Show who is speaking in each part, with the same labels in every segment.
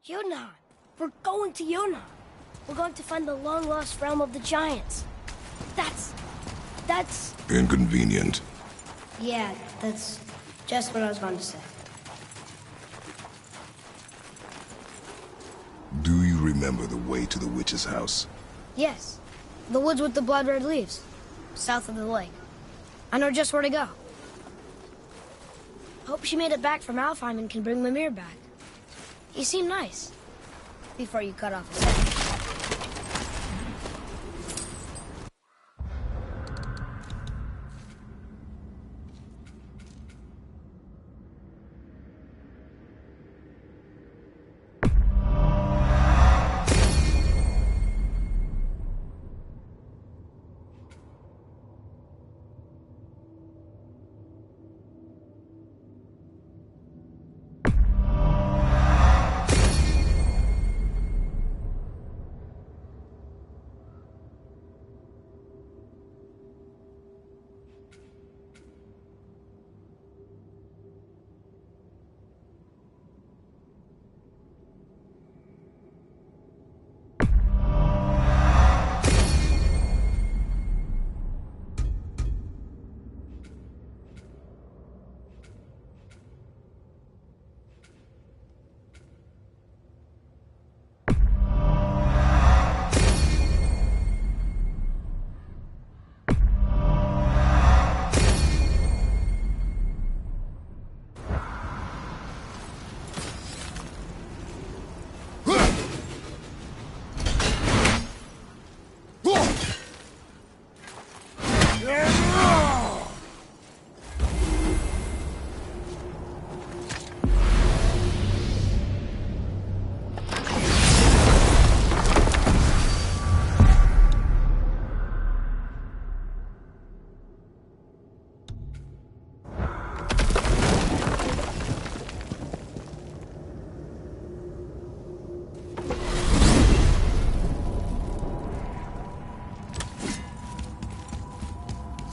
Speaker 1: Yunnan! We're going to Yunnan! We're going to find the long-lost realm of the giants. That's...
Speaker 2: Inconvenient.
Speaker 1: Yeah, that's just what I was going to say.
Speaker 2: Do you remember the way to the witch's house?
Speaker 1: Yes. The woods with the blood-red leaves. South of the lake. I know just where to go. Hope she made it back from Alfheim and can bring Mimir back. He seemed nice. Before you cut off his head.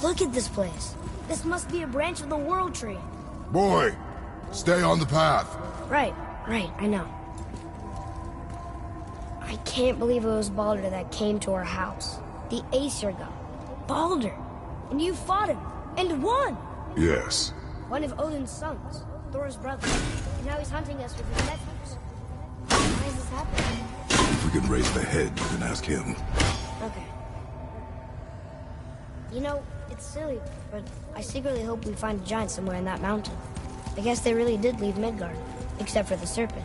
Speaker 1: Look at this place. This must be a branch of the World Tree.
Speaker 2: Boy, stay on the path.
Speaker 1: Right, I know. I can't believe it was Baldur that came to our house. The Aesir god. Baldur! And you fought him, and won!
Speaker 2: Yes.
Speaker 1: One of Odin's sons, Thor's brother. And now he's hunting us with his nephews. Why is this happening?
Speaker 2: If we can raise the head, you can ask him.
Speaker 1: Okay. You know, it's silly, but I secretly hope we find a giant somewhere in that mountain. I guess they really did leave Midgard, except for the serpent.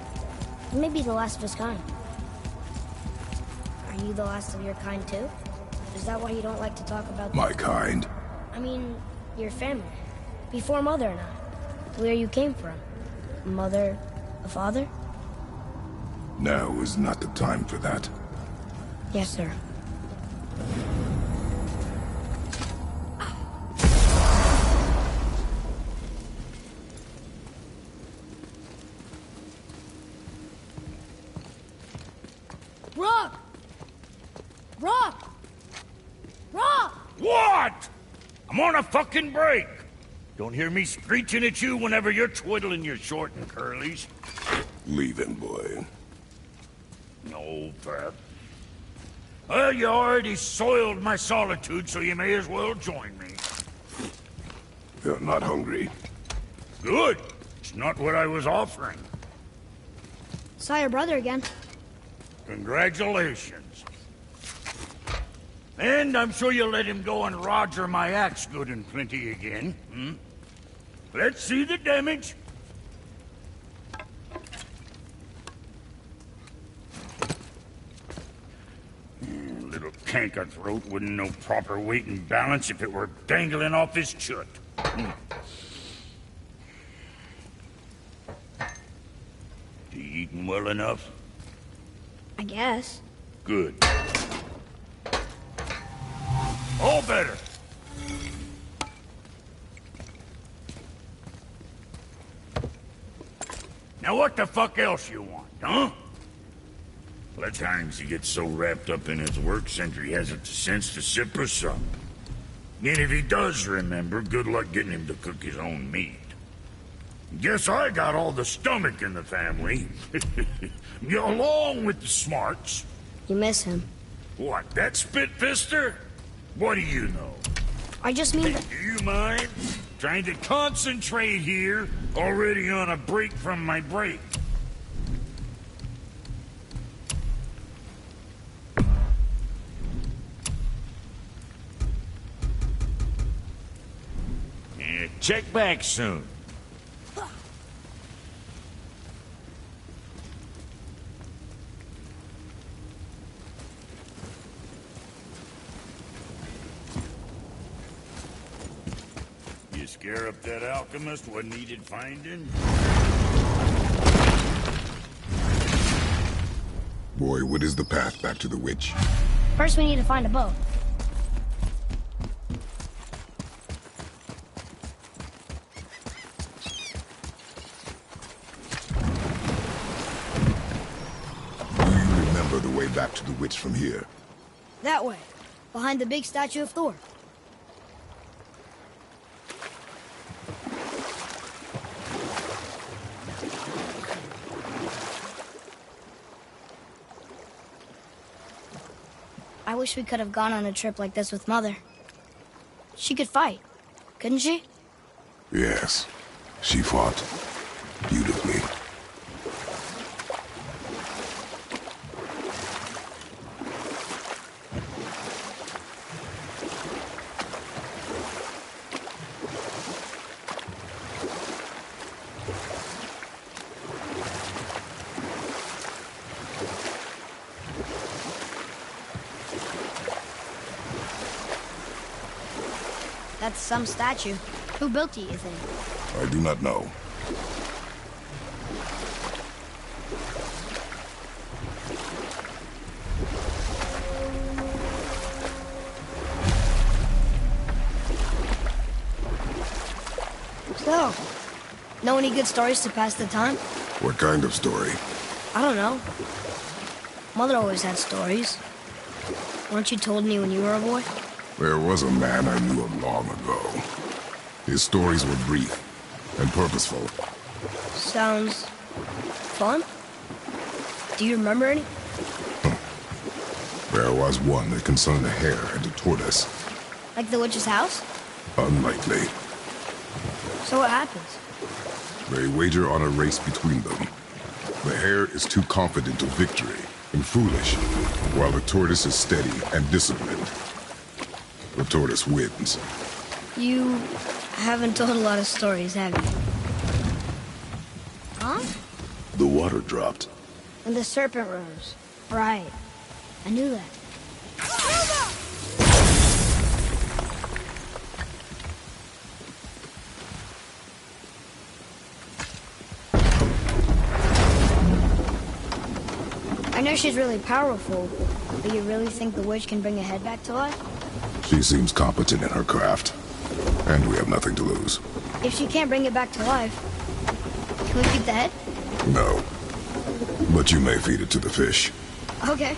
Speaker 1: Maybe the last of his kind. Are you the last of your kind too? Is that why you don't like to talk about...
Speaker 2: My kind?
Speaker 1: I mean, your family. Before Mother and I. Where you came from. Mother, a father?
Speaker 2: Now is not the time for that.
Speaker 1: Yes, sir. Rock! Rock! Rock!
Speaker 3: What? I'm on a fucking break. Don't hear me screeching at you whenever you're twiddling your short and curlies.
Speaker 2: Leave him, boy.
Speaker 3: No, Pep. Well, you already soiled my solitude, so you may as well join me.
Speaker 2: You're not hungry.
Speaker 3: Good. It's not what I was offering.
Speaker 1: Saw your brother again.
Speaker 3: Congratulations. And I'm sure you'll let him go and roger my axe good and plenty again. Hmm? Let's see the damage. Little canker-throat wouldn't know proper weight and balance if it were dangling off his chut. You eating well enough?
Speaker 1: I guess.
Speaker 3: Good. All better. Now what the fuck else you want, huh? Well, at times he gets so wrapped up in his work, Sentry hasn't the sense to sip or sup. And if he does remember, good luck getting him to cook his own meat. Guess I got all the stomach in the family. Along with the smarts.
Speaker 1: You miss him.
Speaker 3: What, that spit-fister? What do you know?
Speaker 1: I just mean that...
Speaker 3: Do you mind? Trying to concentrate here, already on a break from my break. Yeah, check back soon. You scare up that alchemist what needed finding?
Speaker 2: Boy, what is the path back to the witch?
Speaker 1: First we need to find a boat.
Speaker 2: Do you remember the way back to the witch from here?
Speaker 1: That way. Behind the big statue of Thor. I wish we could have gone on a trip like this with Mother. She could fight, couldn't she?
Speaker 2: Yes. She fought. Beautifully.
Speaker 1: That's some statue. Who built it, you think?
Speaker 2: I do not know.
Speaker 1: So, know any good stories to pass the time?
Speaker 2: What kind of story?
Speaker 1: I don't know. Mother always had stories. Weren't you told me when you were a boy?
Speaker 2: There was a man I knew of long ago. His stories were brief and purposeful.
Speaker 1: Sounds... fun? Do you remember any?
Speaker 2: There was one that concerned a hare and a tortoise.
Speaker 1: Like the witch's house?
Speaker 2: Unlikely.
Speaker 1: So what happens?
Speaker 2: They wager on a race between them. The hare is too confident of victory and foolish, while the tortoise is steady and disciplined. The tortoise wins.
Speaker 1: You haven't told a lot of stories, have you? Huh?
Speaker 2: The water dropped.
Speaker 1: And the serpent rose. Right. I knew that. I know she's really powerful, but you really think the witch can bring a head back to life?
Speaker 2: She seems competent in her craft, and we have nothing to lose.
Speaker 1: If she can't bring it back to life, can we keep the head?
Speaker 2: No. But you may feed it to the fish.
Speaker 1: Okay.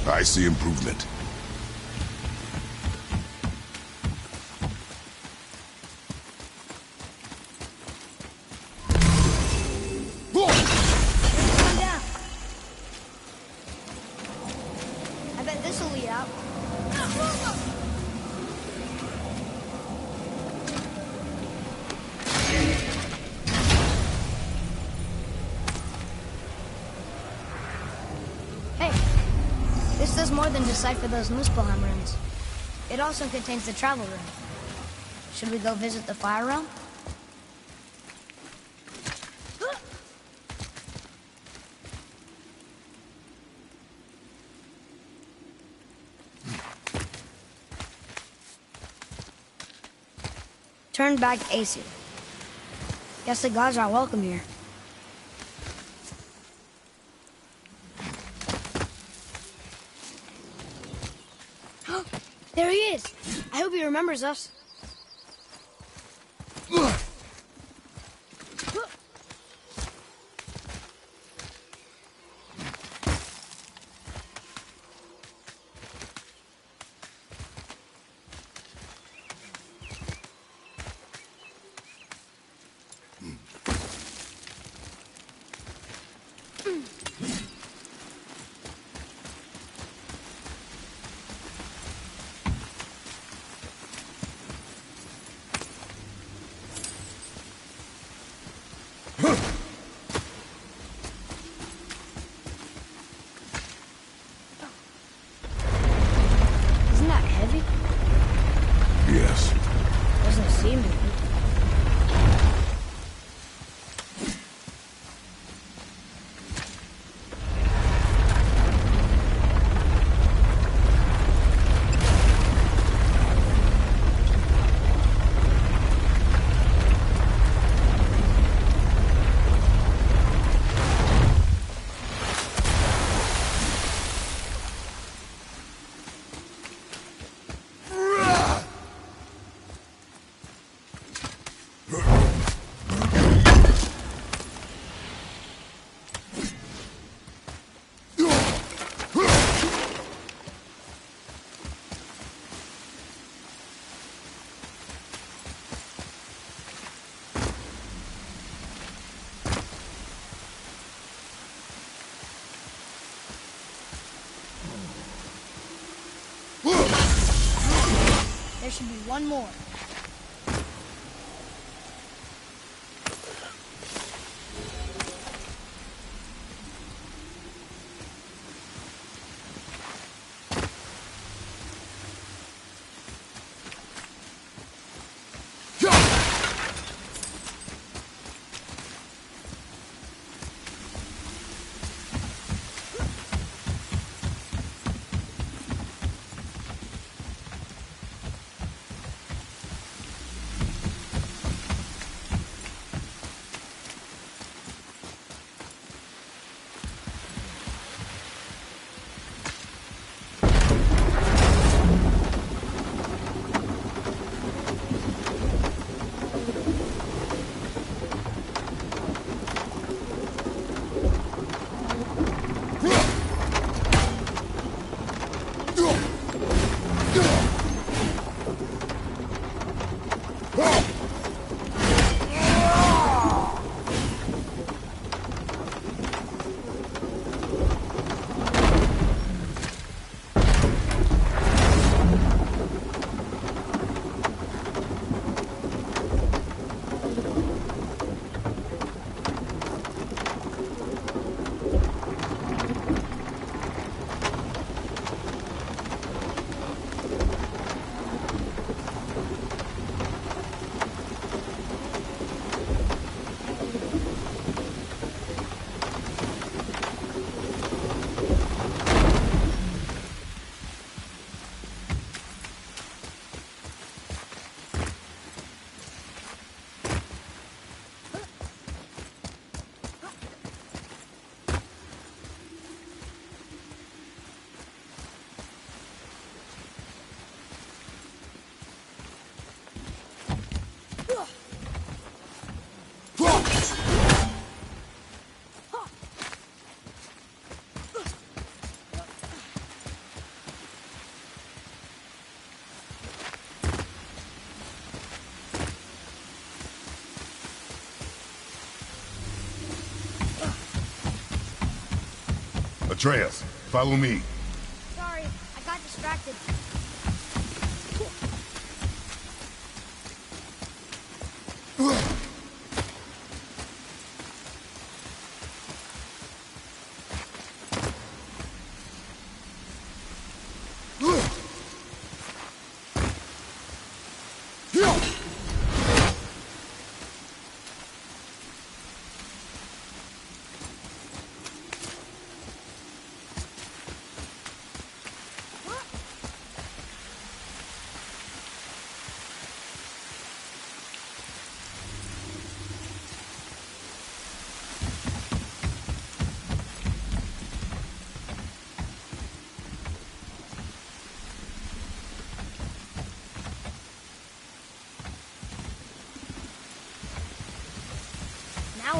Speaker 2: I see improvement.
Speaker 1: This does more than decipher those Muspelheim runes. It also contains the travel rune. Should we go visit the Fire Realm? Turn back Aesir. Guess the gods are welcome here. There he is! I hope he remembers us.
Speaker 2: Yes.
Speaker 1: Doesn't seem to be. There should be one more.
Speaker 2: Atreus, follow me.
Speaker 1: Sorry, I got distracted.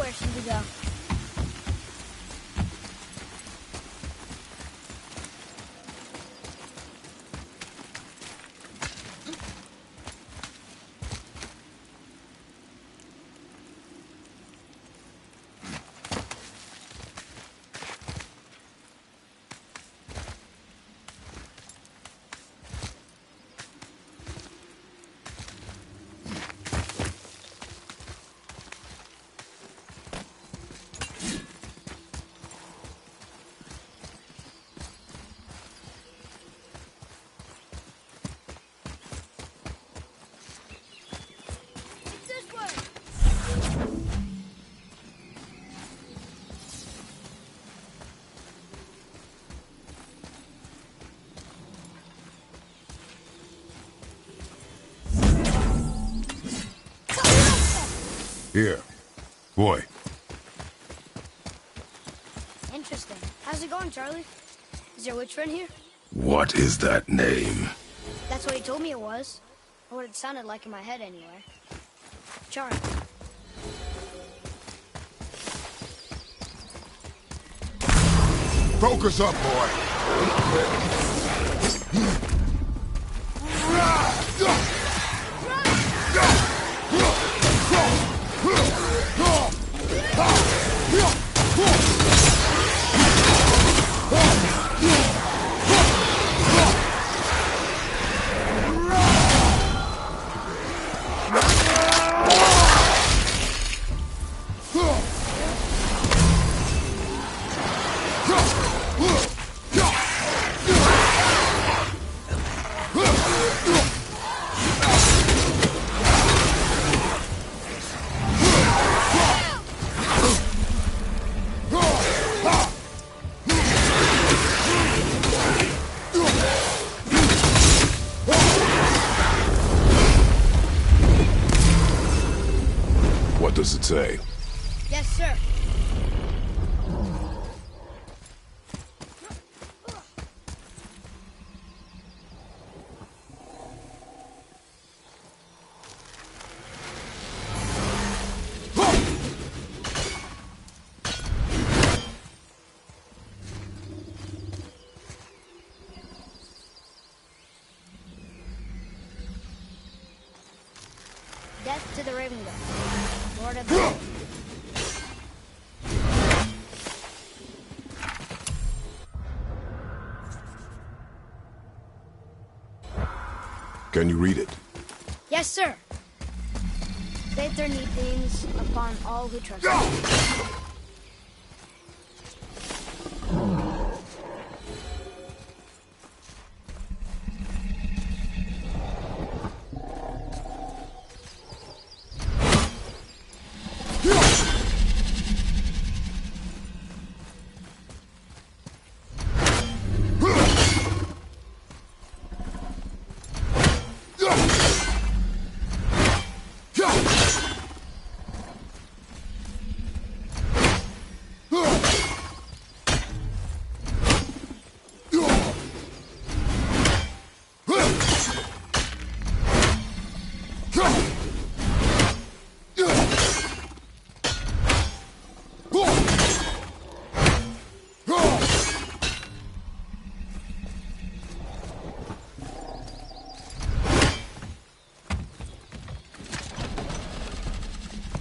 Speaker 1: where should we go?
Speaker 2: Here. Boy.
Speaker 1: Interesting. How's it going, Charlie? Is your witch friend here?
Speaker 2: What is that name?
Speaker 1: That's what he told me it was. Or what it sounded like in my head, anyway. Charlie.
Speaker 2: Focus up, boy. What does it say?
Speaker 1: Yes, sir. Death to the Raven God, Lord of the...
Speaker 2: Can you read it?
Speaker 1: Yes, sir. Faith their need things upon all who trust him.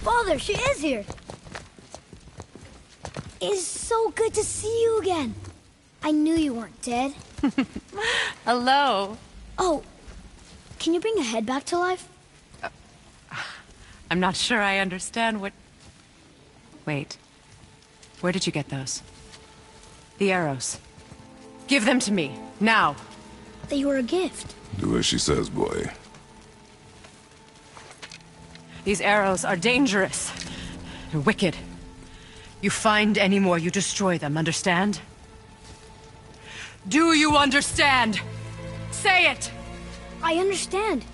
Speaker 1: Father, she is here. It's so good to see you again. I knew you weren't dead.
Speaker 4: Hello.
Speaker 1: Oh, can you bring a head back to life?
Speaker 4: I'm not sure I understand what... Wait. Where did you get those? The arrows. Give them to me, now.
Speaker 1: They were a gift.
Speaker 2: Do as she says, boy.
Speaker 4: These arrows are dangerous. And wicked. You find any more, you destroy them, understand? Do you understand? Say it!
Speaker 1: I understand.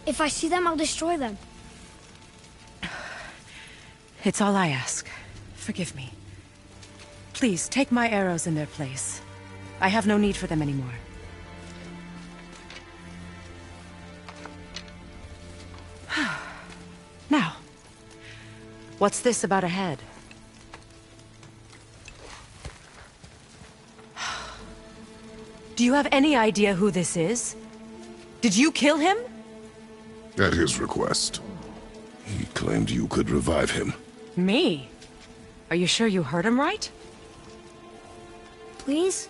Speaker 1: If I see them, I'll destroy them.
Speaker 4: It's all I ask. Forgive me. Please, take my arrows in their place. I have no need for them anymore. Now, What's this about a head? Do you have any idea who this is? Did you kill him?
Speaker 2: At his request. He claimed you could revive him.
Speaker 4: Me? Are you sure you heard him right?
Speaker 1: Please?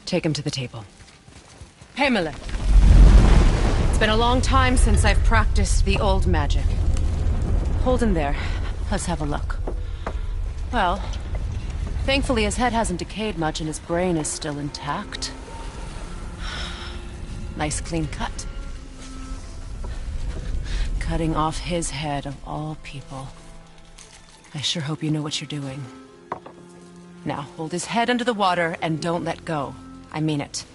Speaker 4: Take him to the table. Pamela. It's been a long time since I've practiced the old magic. Hold him there. Let's have a look. Well, thankfully his head hasn't decayed much and his brain is still intact. Nice clean cut. Cutting off his head of all people. I sure hope you know what you're doing. Now, hold his head under the water and don't let go. I mean it.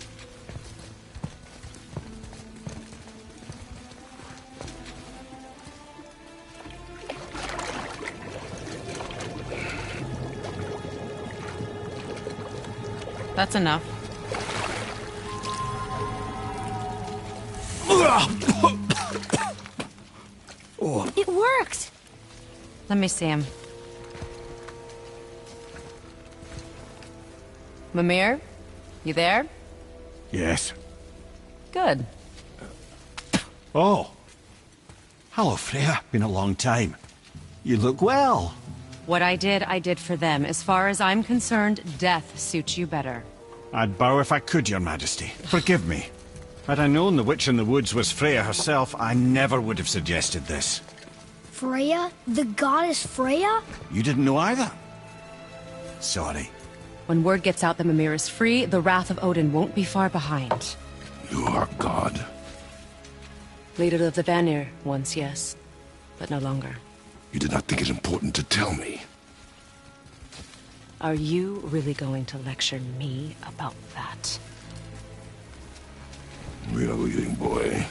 Speaker 4: That's enough.
Speaker 1: It worked!
Speaker 4: Let me see him. Mimir? You there?
Speaker 5: Yes.
Speaker 4: Good.
Speaker 5: Oh. Hello, Freya. Been a long time. You look well.
Speaker 4: What I did for them. As far as I'm concerned, death suits you better.
Speaker 5: I'd bow if I could, Your Majesty. Forgive me. Had I known the witch in the woods was Freya herself, I never would have suggested this.
Speaker 1: Freya? The goddess Freya?
Speaker 5: You didn't know either? Sorry.
Speaker 4: When word gets out that Mimir is free, the wrath of Odin won't be far behind.
Speaker 2: You are God.
Speaker 4: Leader of the Vanir, once, yes. But no longer.
Speaker 2: You did not think it important to tell me.
Speaker 4: Are you really going to lecture me about that?
Speaker 2: We are leaving, boy.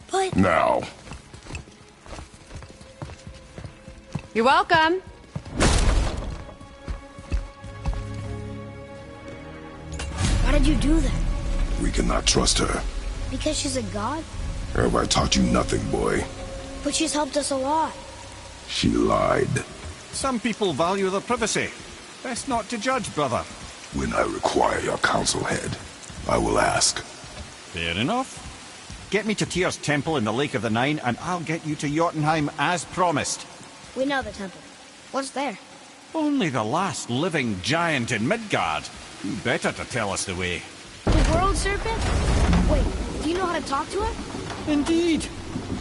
Speaker 1: But...
Speaker 2: Now.
Speaker 4: You're welcome.
Speaker 1: Why did you do that?
Speaker 2: We cannot trust her.
Speaker 1: Because she's a god?
Speaker 2: Have I taught you nothing, boy?
Speaker 1: But she's helped us a lot.
Speaker 2: She lied.
Speaker 5: Some people value their privacy. Best not to judge, brother.
Speaker 2: When I require your counsel head, I will ask.
Speaker 5: Fair enough. Get me to Tyr's temple in the Lake of the Nine, and I'll get you to Jotunheim as promised.
Speaker 1: We know the temple. What's there?
Speaker 5: Only the last living giant in Midgard. Who better to tell us the way?
Speaker 1: The world serpent? Wait, do you know how to talk to him?
Speaker 5: Indeed.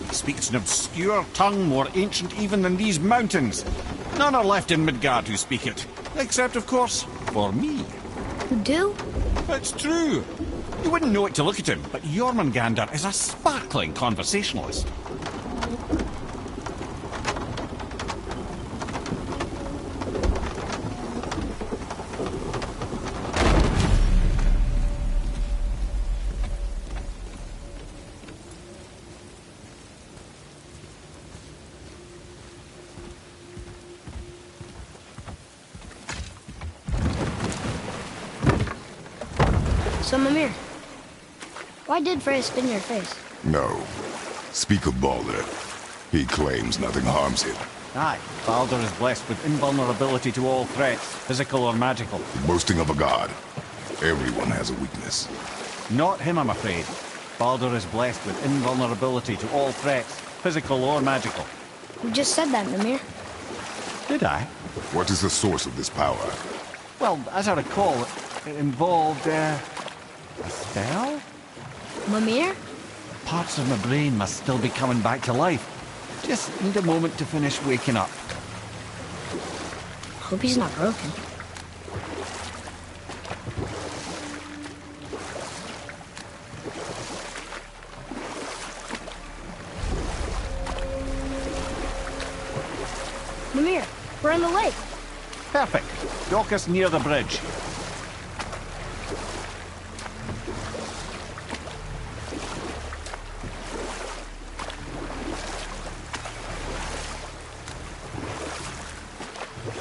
Speaker 5: He speaks an obscure tongue more ancient even than these mountains. None are left in Midgard who speak it. Except, of course, for me.
Speaker 1: You do?
Speaker 5: It's true. You wouldn't know it to look at him, but Jormungandr is a sparkling conversationalist.
Speaker 1: So, Mimir, why did Freya spin your face?
Speaker 2: No. Speak of Baldur. He claims nothing harms him.
Speaker 5: Aye, Baldur is blessed with invulnerability to all threats, physical or magical.
Speaker 2: Boasting of a god. Everyone has a weakness.
Speaker 5: Not him, I'm afraid. Baldur is blessed with invulnerability to all threats, physical or magical.
Speaker 1: You just said that, Mimir.
Speaker 5: Did I?
Speaker 2: What is the source of this power?
Speaker 5: Well, as I recall, it involved, a spell?
Speaker 1: Mimir?
Speaker 5: Parts of my brain must still be coming back to life. Just need a moment to finish waking up.
Speaker 1: Hope he's not broken. Mimir, we're in the lake.
Speaker 5: Perfect. Dock us near the bridge.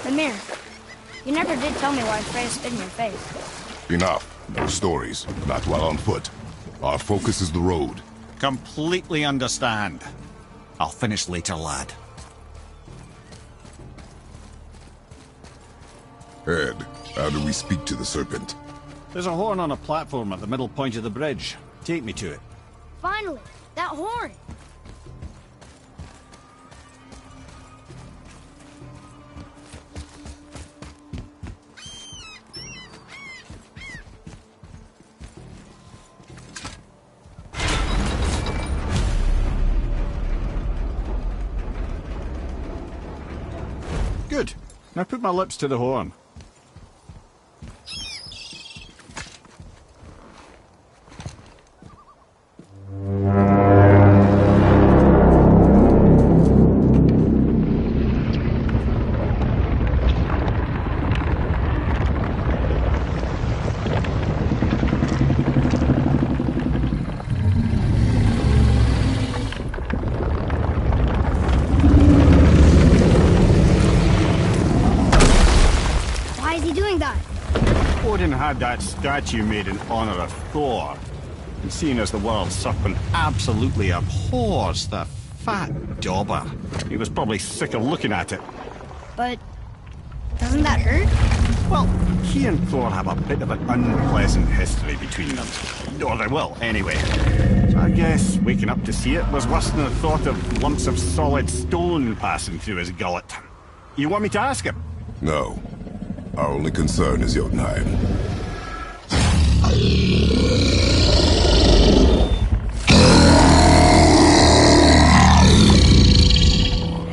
Speaker 1: Mimir, you never did tell me why Freya spit in your face.
Speaker 2: Enough. No stories. Not while on foot. Our focus is the road.
Speaker 5: Completely understand. I'll finish later, lad.
Speaker 2: Ed, how do we speak to the serpent?
Speaker 5: There's a horn on a platform at the middle point of the bridge. Take me to it.
Speaker 1: Finally, that horn!
Speaker 5: Good. Now put my lips to the horn. Had that statue made in honor of Thor. And seeing as the world serpent absolutely abhors the fat dauber, he was probably sick of looking at it.
Speaker 1: But doesn't that hurt?
Speaker 5: Well, he and Thor have a bit of an unpleasant history between them. Or they will, anyway. So I guess waking up to see it was worse than the thought of lumps of solid stone passing through his gullet. You want me to ask him?
Speaker 2: No. Our only concern is Jotunheim.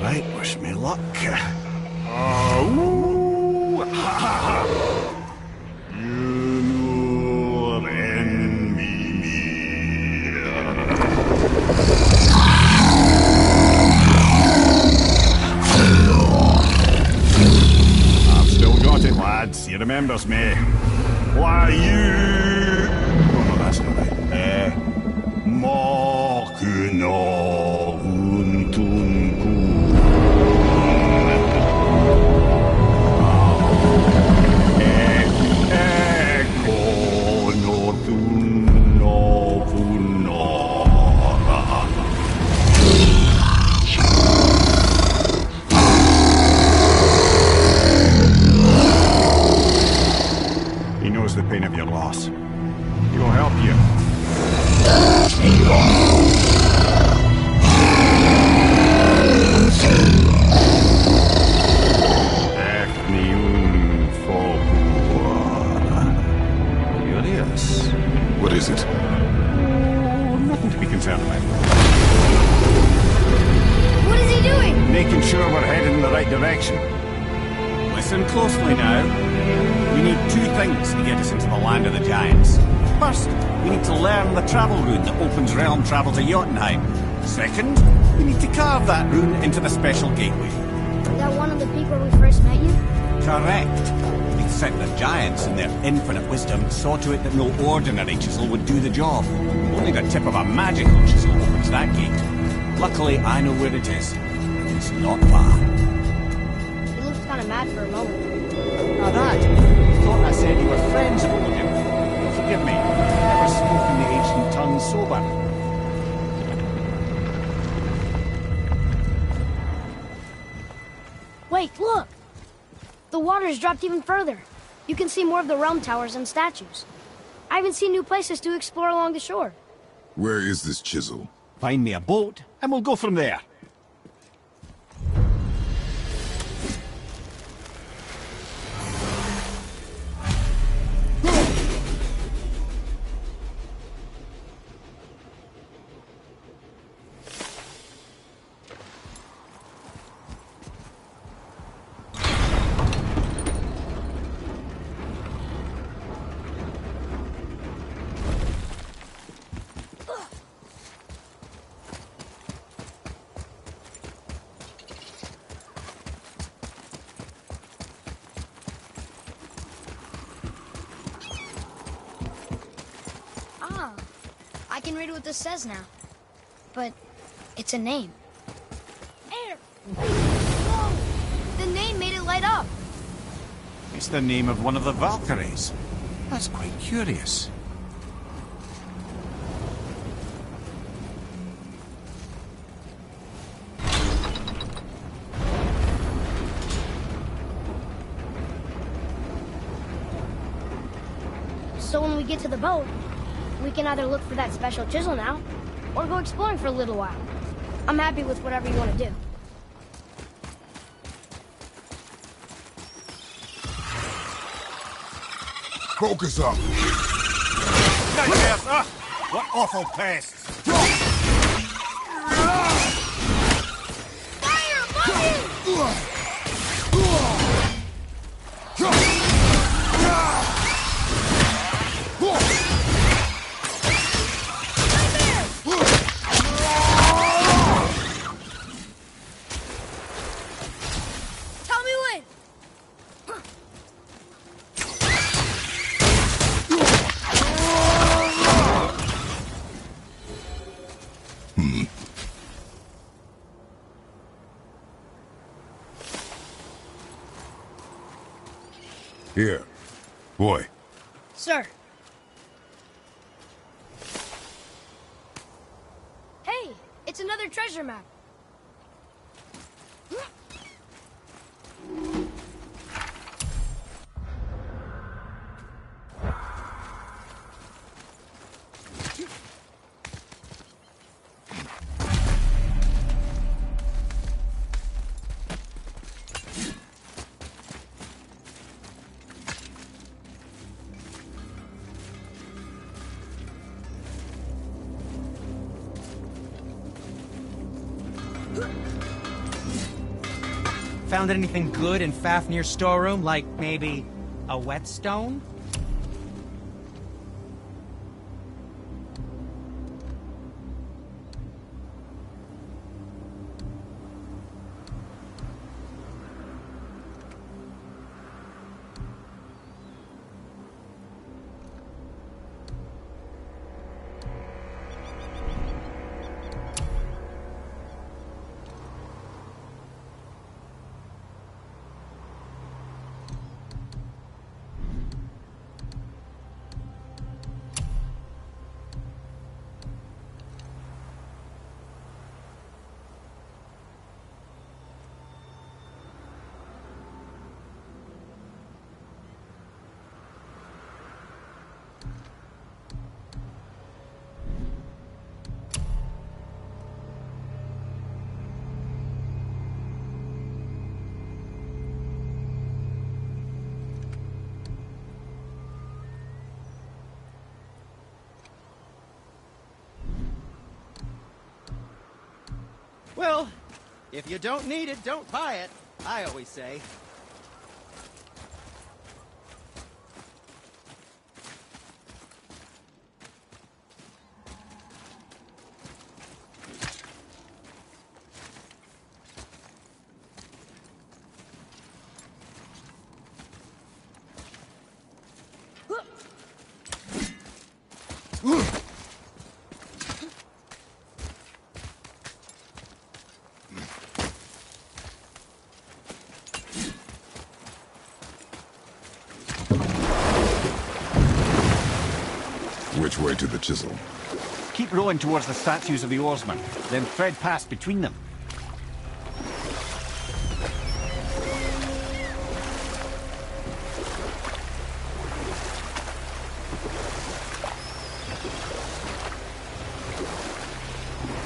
Speaker 5: Alright, wish me luck. He remembers me. Why you? Oh no, that's not right. Mokuna untunku. Eko no tunno funora. He knows the pain of your loss. He will help you. Curious.
Speaker 2: What is it?
Speaker 5: Oh, nothing to be concerned about.
Speaker 1: What is he doing?
Speaker 5: Making sure we're heading in the right direction. Listen closely now. We need two things to get us into the land of the giants. First, we need to learn the travel rune that opens realm travel to Jotunheim. Second, we need to carve that rune into the special gateway.
Speaker 1: Is that one of the peak where we first met you?
Speaker 5: Correct. Except the giants, in their infinite wisdom, saw to it that no ordinary chisel would do the job. Only the tip of a magical chisel opens that gate. Luckily, I know where it is. It's not far.
Speaker 1: He looked kind of mad for a moment.
Speaker 5: Now that, you thought I said you were friends of Odin. Forgive me, I've never spoken the ancient tongue sober.
Speaker 1: Wait, look! The water's dropped even further. You can see more of the realm towers and statues. I even see new places to explore along the shore.
Speaker 2: Where is this chisel?
Speaker 5: Find me a boat, and we'll go from there.
Speaker 1: I can read what this says now. But it's a name. Air! Whoa! The name made it light up.
Speaker 5: It's the name of one of the Valkyries. That's quite curious.
Speaker 1: So when we get to the boat, we can either look for that special chisel now, or go exploring for a little while. I'm happy with whatever you want to do.
Speaker 2: Focus up.
Speaker 5: What awful pests!
Speaker 1: Fire! Magi! Tell me when!
Speaker 2: Here. Boy.
Speaker 1: Sir. Hey, it's another treasure map.
Speaker 6: Found anything good in Fafnir's storeroom, like maybe a whetstone? Well, if you don't need it, don't buy it, I always say.
Speaker 2: Which way to the chisel?
Speaker 5: Keep rowing towards the statues of the oarsmen, then thread past between them.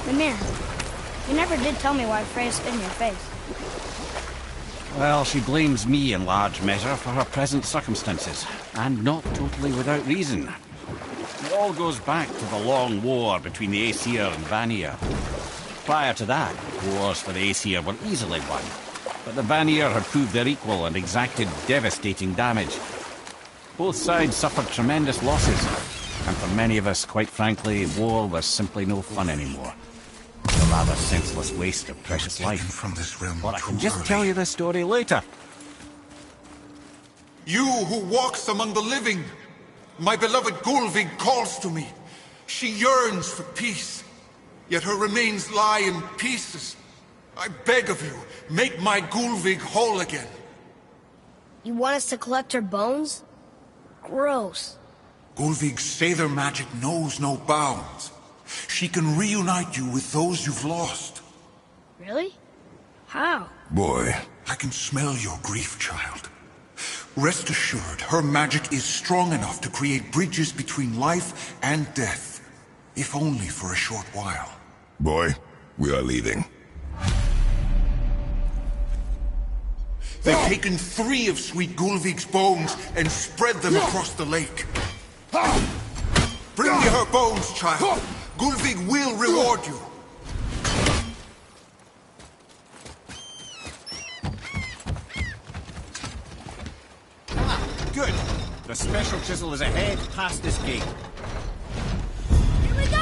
Speaker 1: Mimir, you never did tell me why Freya spit in your face.
Speaker 5: Well, she blames me in large measure for her present circumstances, and not totally without reason. It all goes back to the long war between the Aesir and Vanir. Prior to that, wars for the Aesir were easily won, but the Vanir had proved their equal and exacted devastating damage. Both sides suffered tremendous losses, and for many of us, quite frankly, war was simply no fun anymore. A rather senseless waste of precious life.
Speaker 7: From this realm
Speaker 5: But I can just tell you this story later.
Speaker 7: You who walks among the living, my beloved Gulvig calls to me. She yearns for peace, yet her remains lie in pieces. I beg of you, make my Gulvig whole again.
Speaker 1: You want us to collect her bones? Gross.
Speaker 7: Gulvig's Sather magic knows no bounds. She can reunite you with those you've lost.
Speaker 1: Really? How?
Speaker 2: Boy.
Speaker 7: I can smell your grief, child. Rest assured, her magic is strong enough to create bridges between life and death. If only for a short while.
Speaker 2: Boy, we are leaving.
Speaker 7: They've taken 3 of Sweet Gulvig's bones and spread them across the lake. Bring me her bones, child. Gulvig will reward you.
Speaker 5: Good. The special chisel is ahead past this gate.
Speaker 1: Here we go!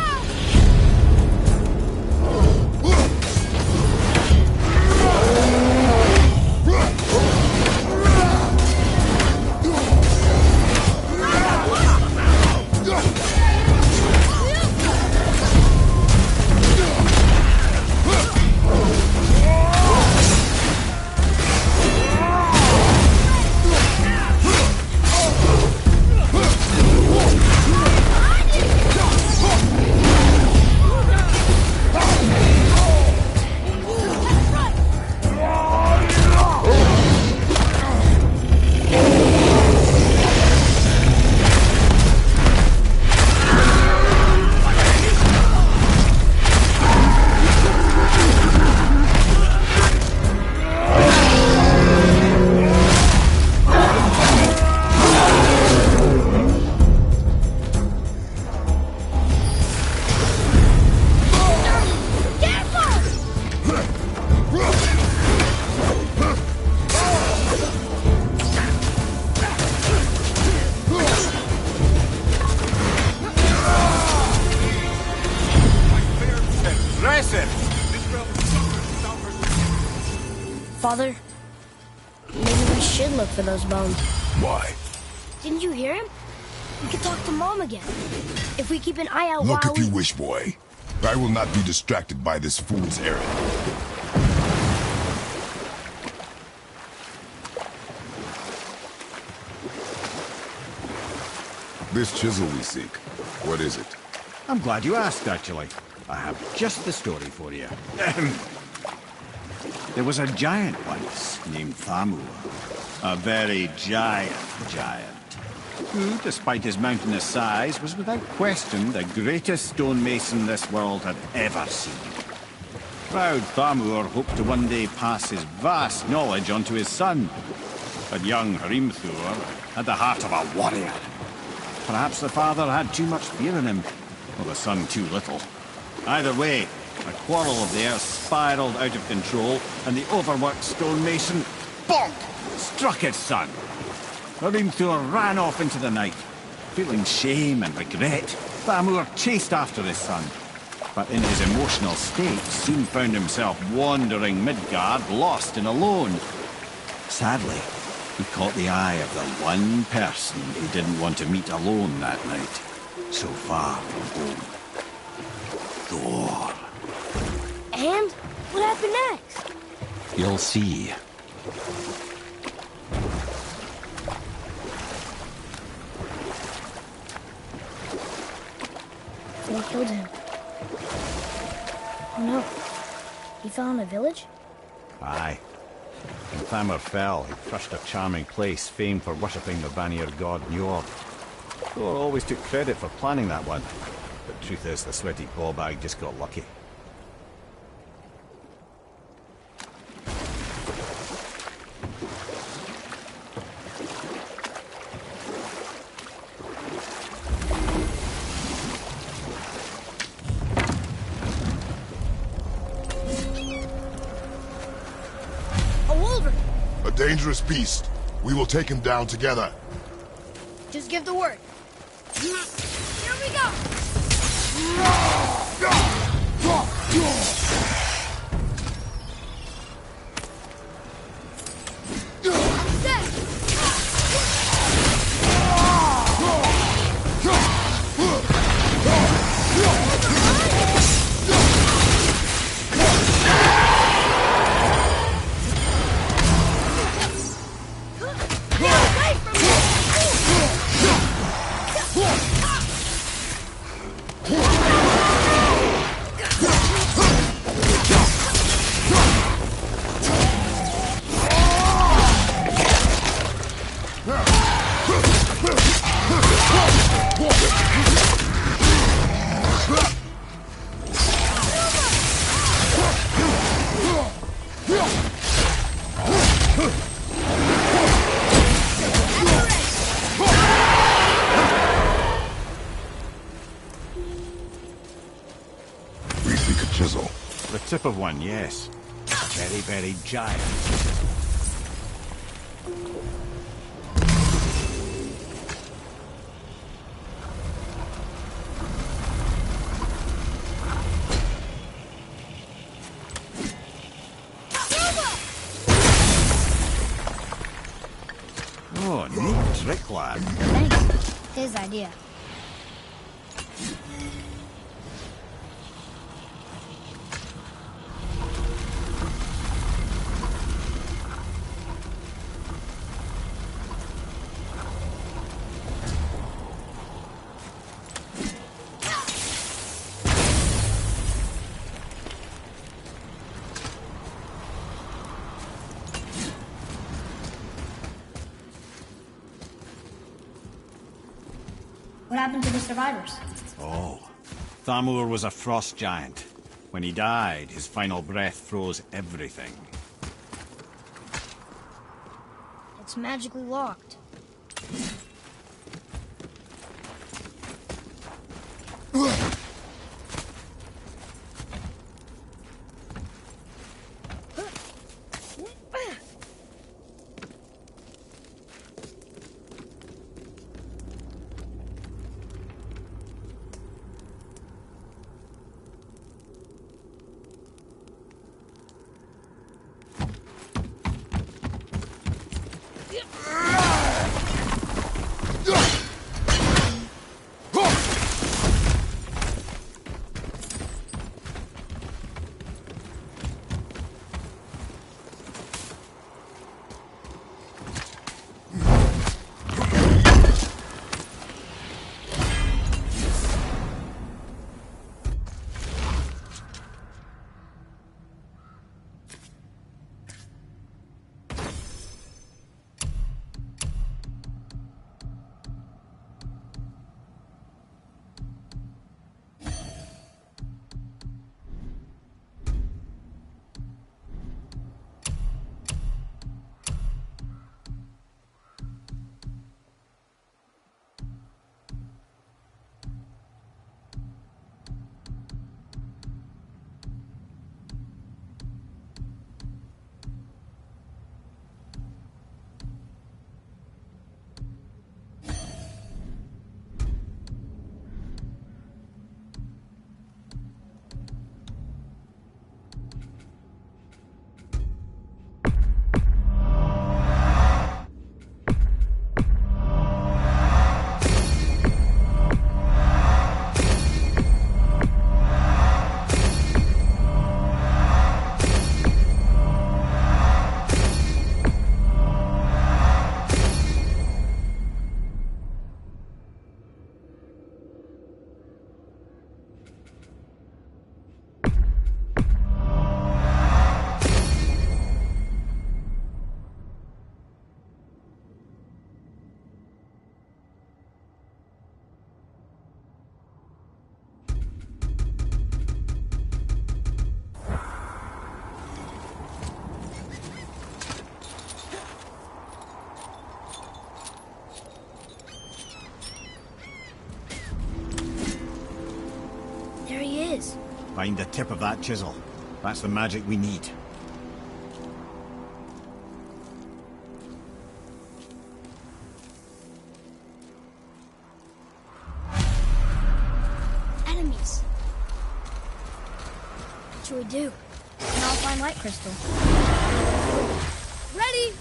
Speaker 1: Father, maybe we should look for those bones.
Speaker 2: Why?
Speaker 1: Didn't you hear him? We could talk to Mom again. If we keep an eye out
Speaker 2: Look
Speaker 1: while
Speaker 2: if you wish, boy. I will not be distracted by this fool's errand. This chisel we seek, what is it?
Speaker 5: I'm glad you asked, actually. I have just the story for you. There was a giant once named Thamur. A very giant, who, despite his mountainous size, was without question the greatest stonemason this world had ever seen. Proud Thamur hoped to one day pass his vast knowledge on to his son. But young Thor had the heart of a warrior. Perhaps the father had too much fear in him, or the son too little. Either way, a quarrel of theirs spiraled out of control, and the overworked stonemason, bonk, struck his son. Thor ran off into the night. Feeling shame and regret, Thamur chased after his son. But in his emotional state, soon found himself wandering Midgard, lost and alone. Sadly, he caught the eye of the one person he didn't want to meet alone that night, so far from home. Thor.
Speaker 1: And what happened next?
Speaker 5: You'll see.
Speaker 1: They killed him. Oh no. He fell in a village?
Speaker 5: Aye. When Thamur fell, he crushed a charming place famed for worshipping the Vanir god Njord. Thor always took credit for planning that one. But truth is, the sweaty ballbag just got lucky.
Speaker 2: Dangerous beast. We will take him down together.
Speaker 1: Just give the word. Here we go!
Speaker 5: tip of one, yes. Very, very giant. Oh, neat trick, lad.
Speaker 1: Thanks. His idea. What happened to the survivors?
Speaker 5: Oh, Thamur was a frost giant. When he died, his final breath froze everything.
Speaker 1: It's magically locked.
Speaker 5: Find the tip of that chisel. That's the magic we need.
Speaker 1: Enemies. What should we do? And I'll find light crystal. Ready?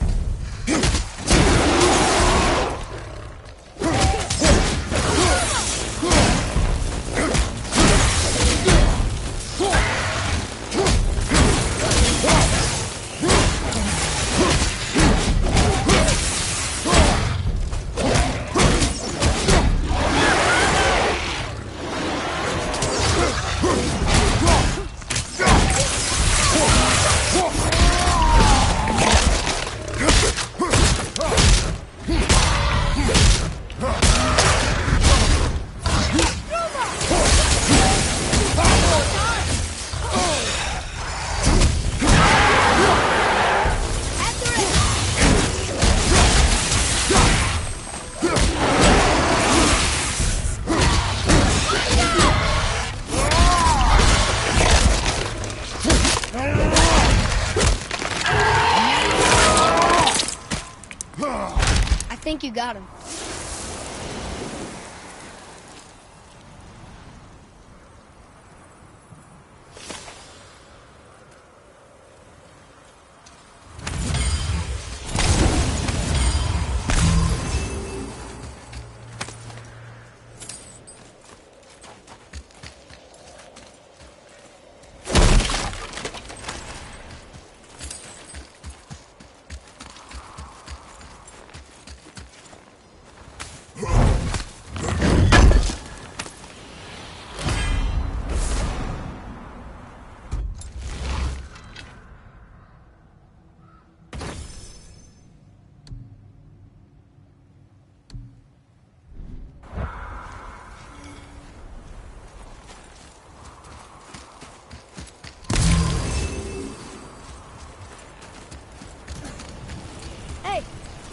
Speaker 1: I think you got him.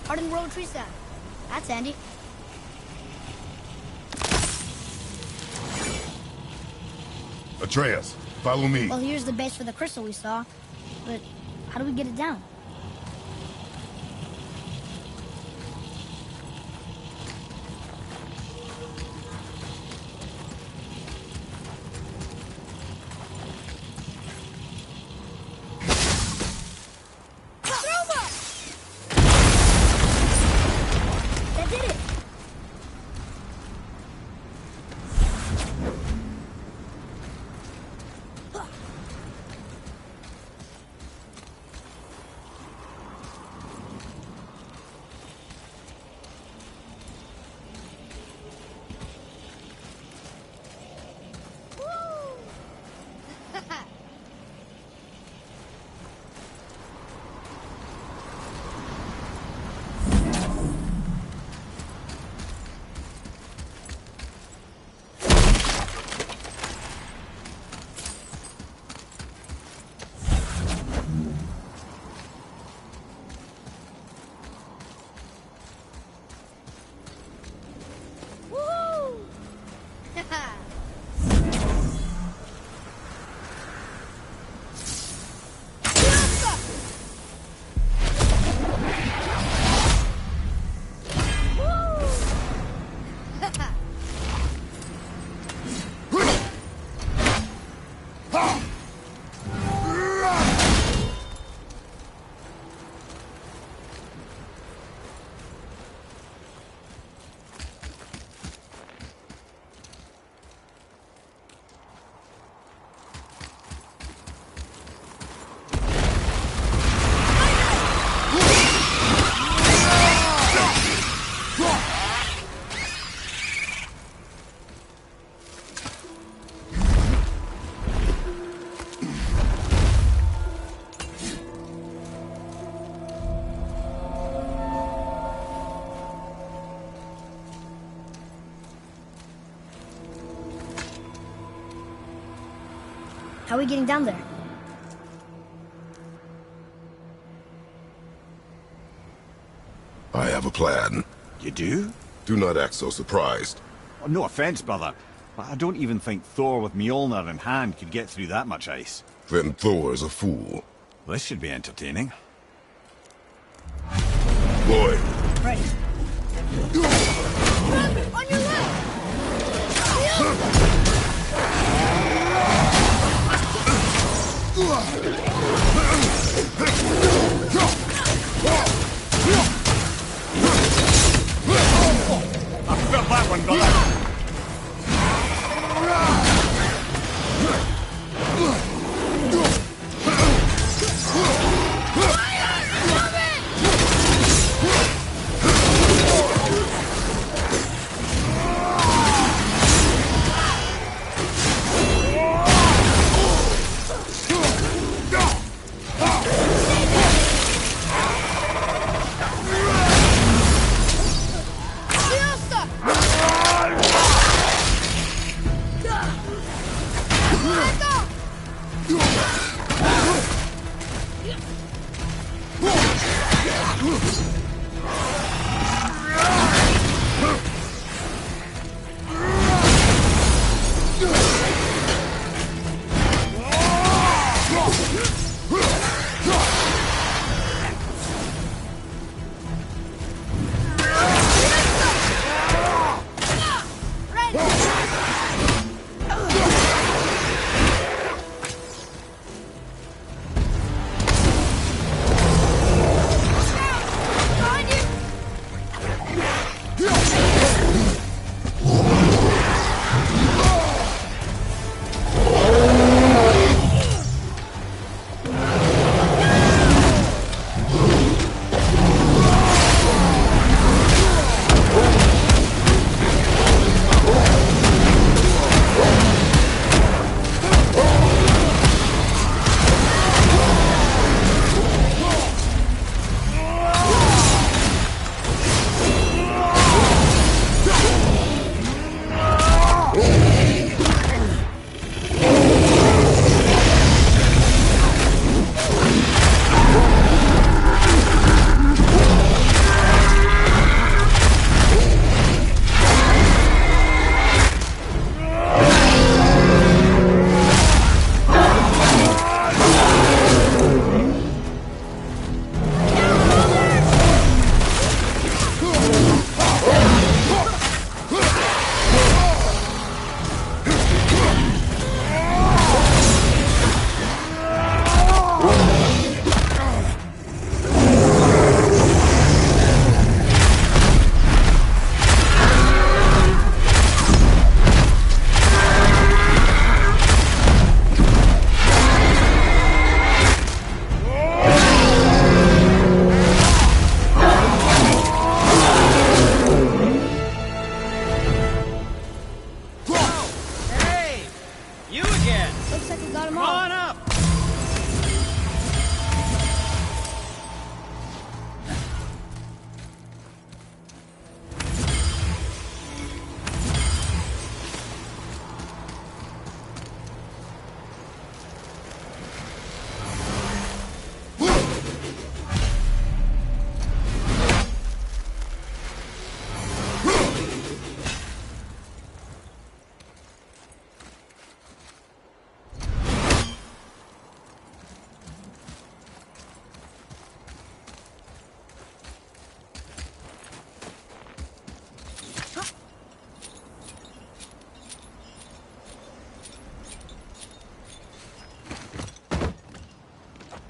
Speaker 1: Hardened road tree sap. That's handy.
Speaker 2: Atreus, follow me.
Speaker 1: Well, here's the base for the crystal we saw. But how do we get it down? How are we getting down there?
Speaker 2: I have a plan.
Speaker 5: You do?
Speaker 2: Do not act so surprised.
Speaker 5: Oh, no offense, brother, but I don't even think Thor with Mjolnir in hand could get through that much ice.
Speaker 2: Then Thor is a fool.
Speaker 5: This should be entertaining.
Speaker 2: Boy.
Speaker 1: Ready. Run! On your left!
Speaker 5: I felt that one, brother.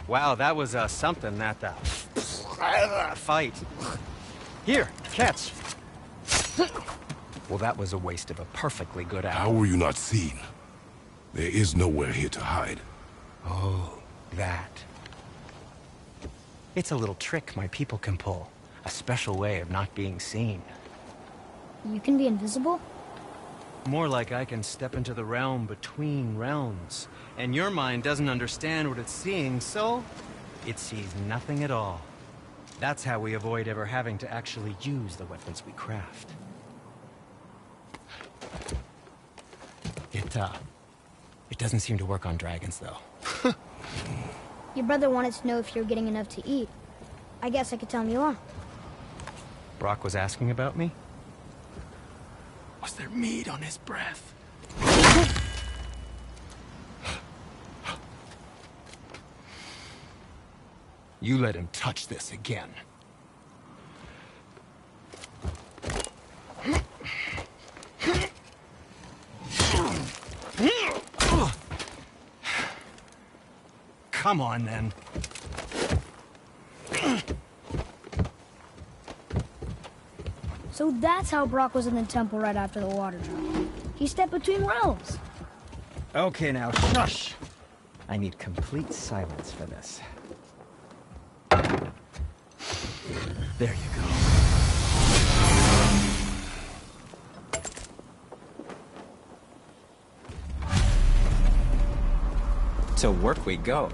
Speaker 6: Wow, that was something, that fight. Here, catch. Well, that was a waste of a perfectly good hour.
Speaker 2: How were you not seen? There is nowhere here to hide.
Speaker 6: Oh, that. It's a little trick my people can pull. A special way of not being seen.
Speaker 1: You can be invisible?
Speaker 6: More like I can step into the realm between realms. And your mind doesn't understand what it's seeing, so it sees nothing at all. That's how we avoid ever having to actually use the weapons we craft. It doesn't seem to work on dragons, though.
Speaker 1: Your brother wanted to know if you were getting enough to eat. I guess I could tell him you are.
Speaker 6: Brock was asking about me? Was there meat on his breath? You let him touch this again. Come on, then.
Speaker 1: So that's how Brock was in the temple right after the water drop. He stepped between realms.
Speaker 6: Okay, now, shush! I need complete silence for this. There you go. To work we go.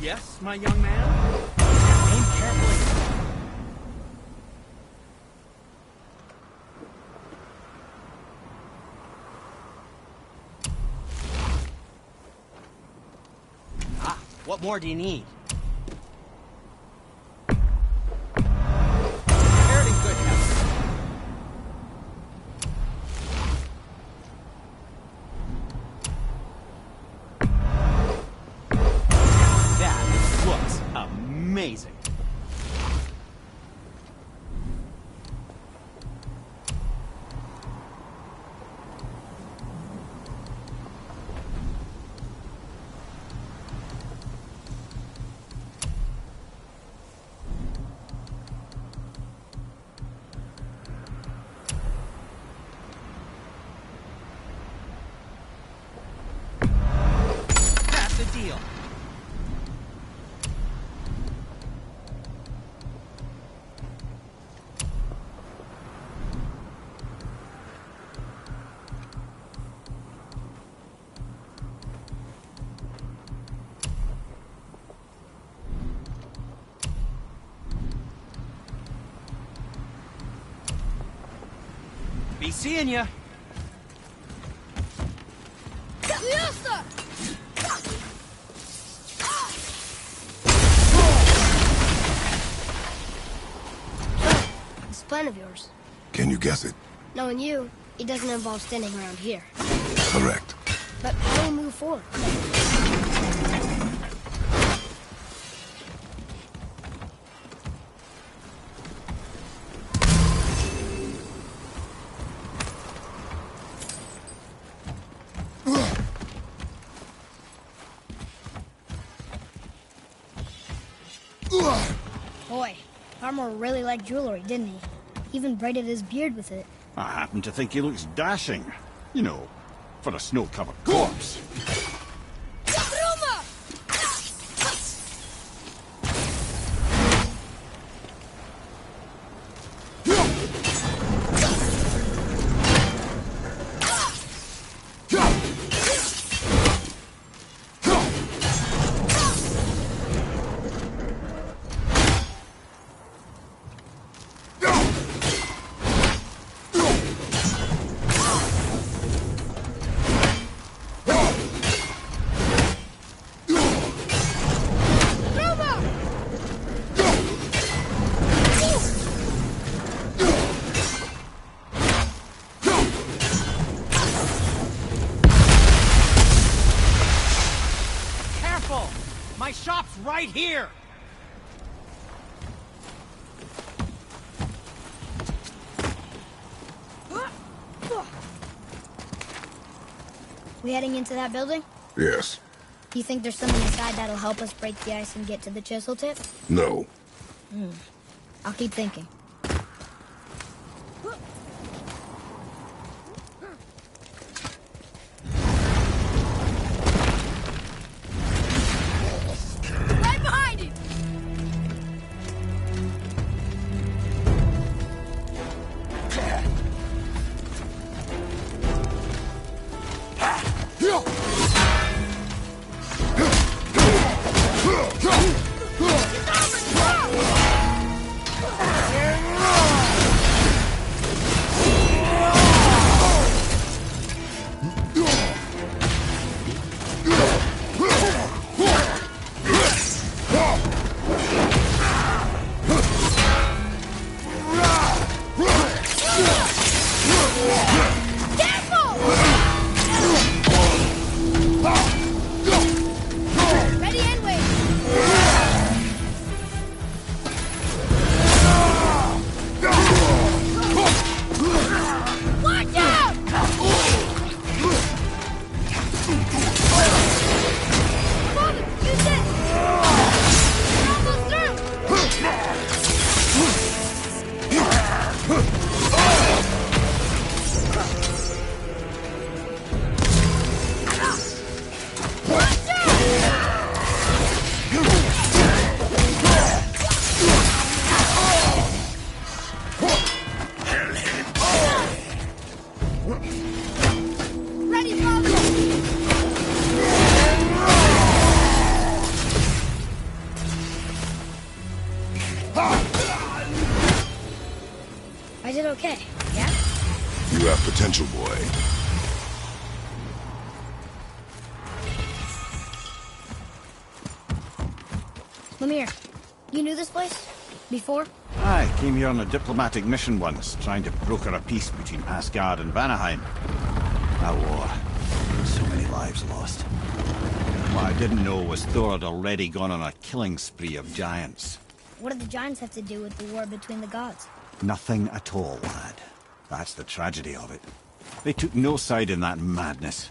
Speaker 6: Yes, my young man? Aim carefully. Ah, what more do you need? Very good health. Amazing. That's the deal. Be seeing ya.
Speaker 1: This plan of yours.
Speaker 2: Can you guess it?
Speaker 1: Knowing you, it doesn't involve standing around here.
Speaker 2: Correct.
Speaker 1: But how do we move forward? Boy, Thamur really liked jewelry, didn't he? Even braided his beard with it.
Speaker 5: I happen to think he looks dashing. You know, for a snow-covered corpse. My shop's right here!
Speaker 1: We heading into that building?
Speaker 2: Yes.
Speaker 1: You think there's something inside that'll help us break the ice and get to the chisel tip?
Speaker 2: No.
Speaker 1: I'll keep thinking.
Speaker 8: Right behind you! Ready and wait! Watch out! Come on, use this! We're almost through! Watch out! Ready, father!
Speaker 1: I did okay, yeah?
Speaker 2: You have potential, boy.
Speaker 1: Lemire, you knew this place? Before?
Speaker 5: I came here on a diplomatic mission once, trying to broker a peace between Asgard and Vanaheim. That war. So many lives lost. What I didn't know was Thor had already gone on a killing spree of giants.
Speaker 1: What do the giants have to do with the war between the gods?
Speaker 5: Nothing at all, lad. That's the tragedy of it. They took no side in that madness.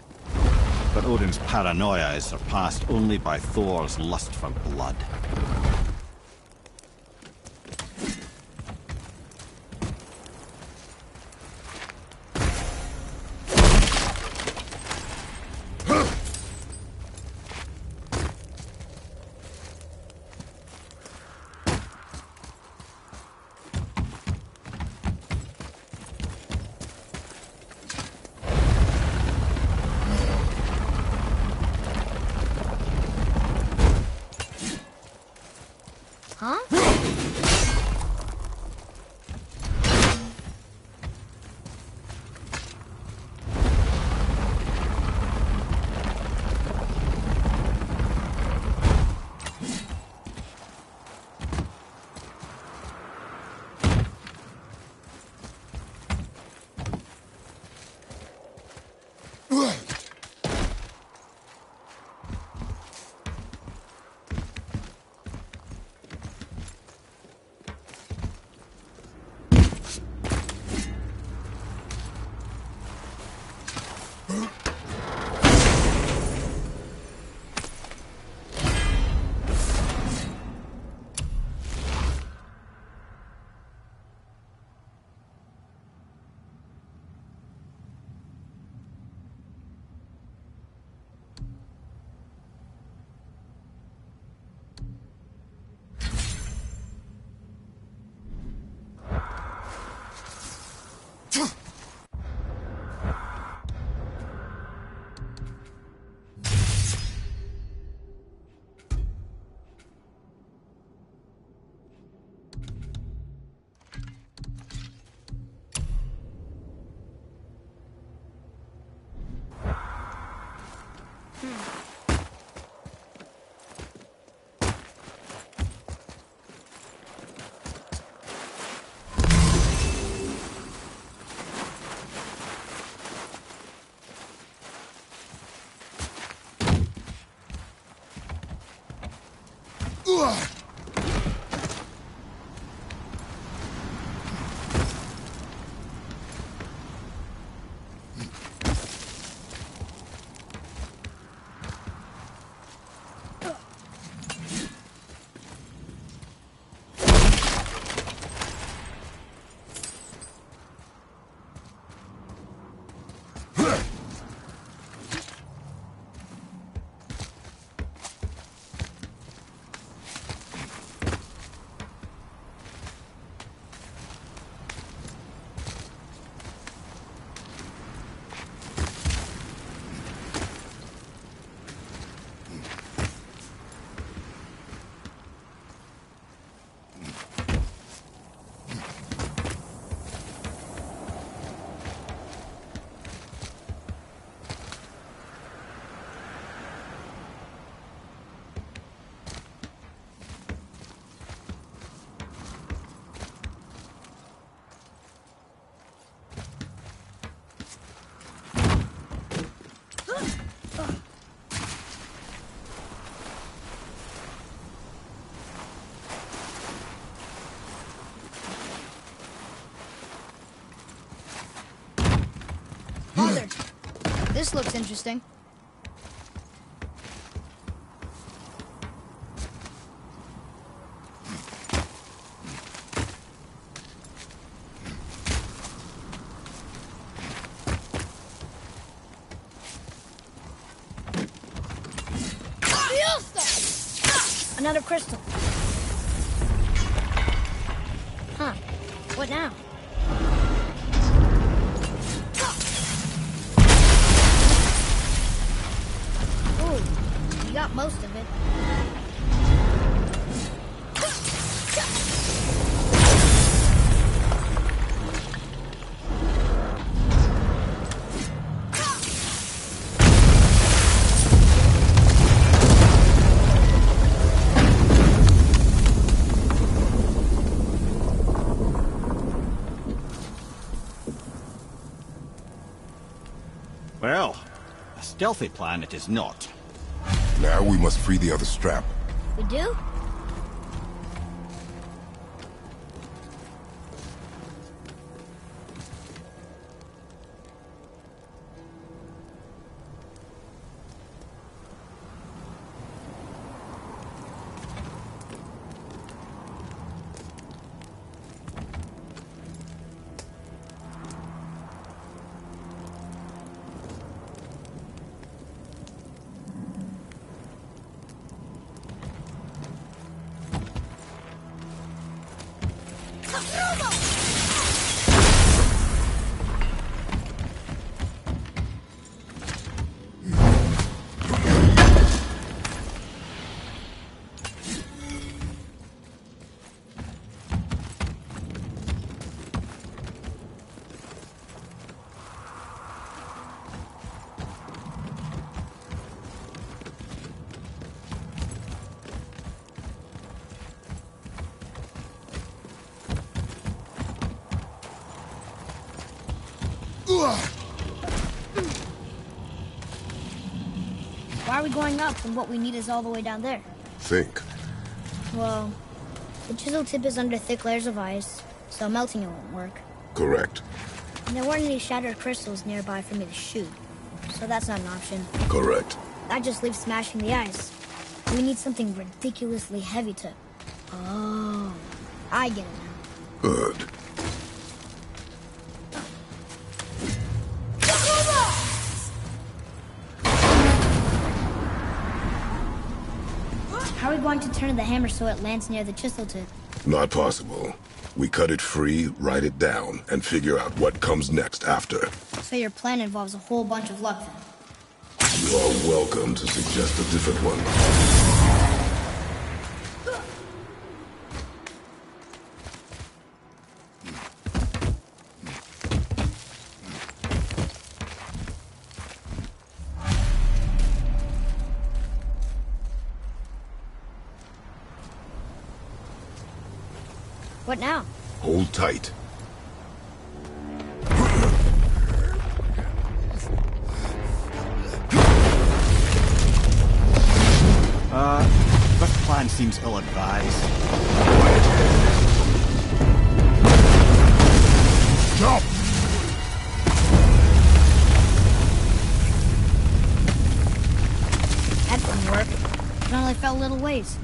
Speaker 5: But Odin's paranoia is surpassed only by Thor's lust for blood.
Speaker 1: Huh?
Speaker 8: Father, this looks interesting.
Speaker 1: Another crystal. Huh. What now? Ooh, you got most of it.
Speaker 5: Well, a stealthy plan it is not.
Speaker 2: Now we must free the other strap.
Speaker 1: We do? Why are we going up when what we need is all the way down there?
Speaker 2: Think.
Speaker 1: Well, the chisel tip is under thick layers of ice, so melting it won't work.
Speaker 2: Correct.
Speaker 1: And there weren't any shattered crystals nearby for me to shoot, so that's not an option.
Speaker 2: Correct.
Speaker 1: That just leaves smashing the ice. We need something ridiculously heavy to... Oh, I get it now.
Speaker 2: Good.
Speaker 1: How are we going to turn the hammer so it lands near the chisel tip?
Speaker 2: Not possible. We cut it free, write it down, and figure out what comes next after.
Speaker 1: So your plan involves a whole bunch of luck then?
Speaker 2: You are welcome to suggest a different one.
Speaker 1: What now?
Speaker 2: Hold tight.
Speaker 5: First plan plan seems ill-advised.
Speaker 2: Jump!
Speaker 1: That didn't work. It only fell a little ways.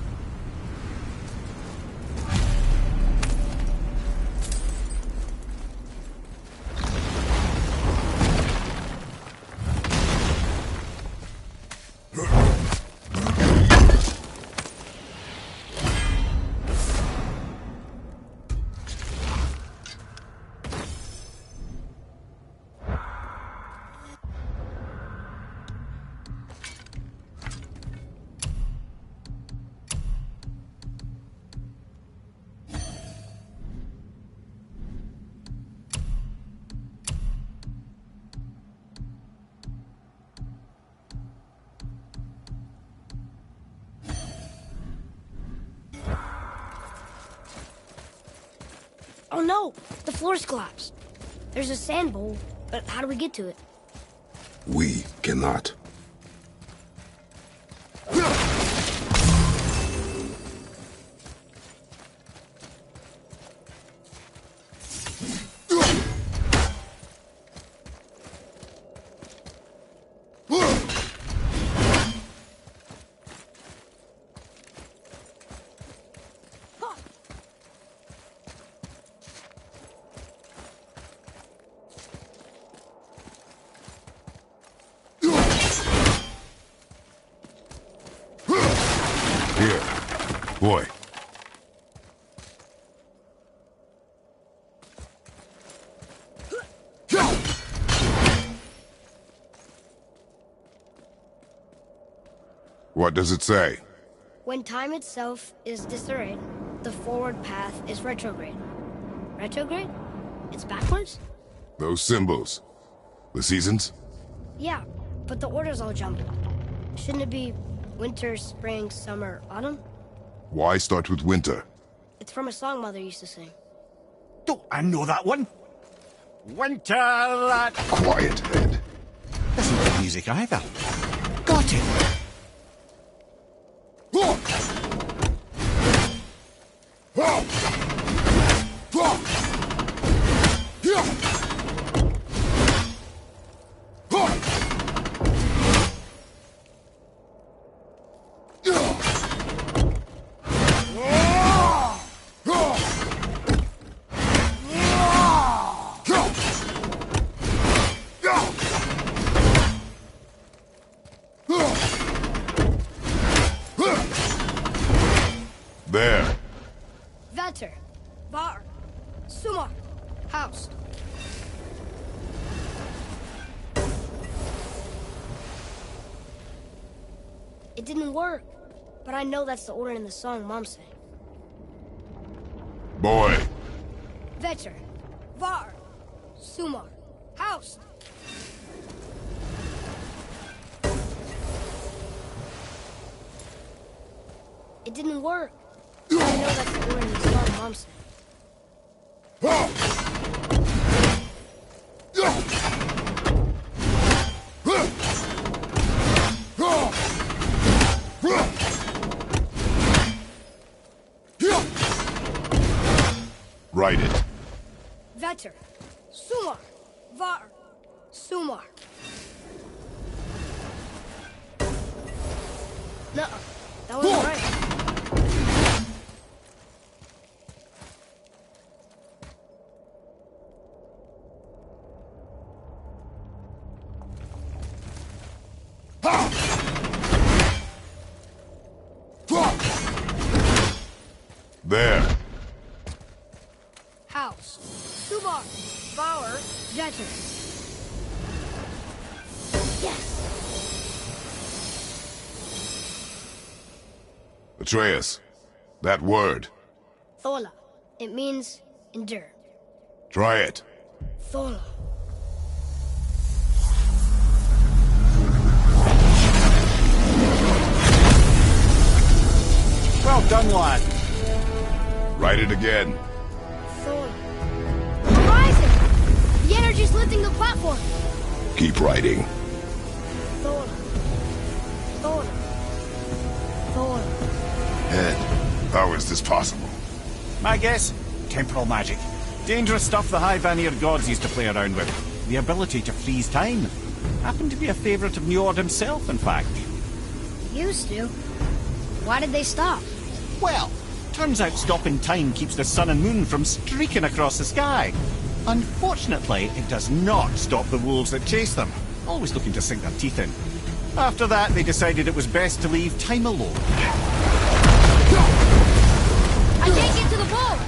Speaker 1: Oh no! The floor's collapsed. There's a sand bowl, but how do we get to it?
Speaker 2: We cannot. Here, boy. What does it say?
Speaker 1: When time itself is disarrayed, the forward path is retrograde. Retrograde? It's backwards?
Speaker 2: Those symbols. The seasons?
Speaker 1: Yeah, but the order's all jumbled. Shouldn't it be winter, spring, summer, autumn?
Speaker 2: Why start with winter?
Speaker 1: It's from a song Mother used to sing.
Speaker 5: Don't I know that one? Winter, lad.
Speaker 2: Quiet, Ed.
Speaker 5: This isn't the music either. Got it.
Speaker 2: There.
Speaker 1: Vetter, Var, Sumar, House. It didn't work, but I know that's the order in the song Mom sang.
Speaker 2: Boy.
Speaker 1: Vetter, Var, Sumar, House. It didn't work. I know that's the order in the song Mom sang.
Speaker 2: Write it.
Speaker 1: Vetter, Sumar, Var, Sumar. Nuh-uh, that wasn't right.
Speaker 2: There.
Speaker 1: House, Sumar, Bauer, Vetter. Yes!
Speaker 2: Atreus. That word.
Speaker 1: Thola. It means endure.
Speaker 2: Try it.
Speaker 1: Thola.
Speaker 5: Well done, lad.
Speaker 2: Write it again.
Speaker 1: Thola. Horizon! The energy's lifting the platform.
Speaker 2: Keep writing.
Speaker 1: Thola. Thola. Thola.
Speaker 2: head. How is this possible?
Speaker 5: My guess? Temporal magic. Dangerous stuff the High Vanir gods used to play around with. The ability to freeze time. Happened to be a favourite of Njord himself, in fact.
Speaker 1: Used to. Why did they stop?
Speaker 5: Well, turns out stopping time keeps the sun and moon from streaking across the sky. Unfortunately, it does not stop the wolves that chase them, always looking to sink their teeth in. After that, they decided it was best to leave time alone.
Speaker 1: I can't get to the boat!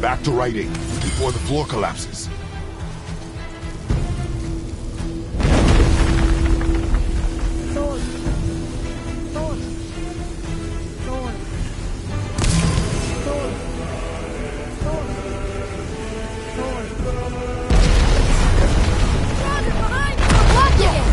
Speaker 2: Back to writing before the floor collapses.
Speaker 1: Thor. Thor. Thor. Thor. Thor. Thor. Roger, behind you! I'm blocking it!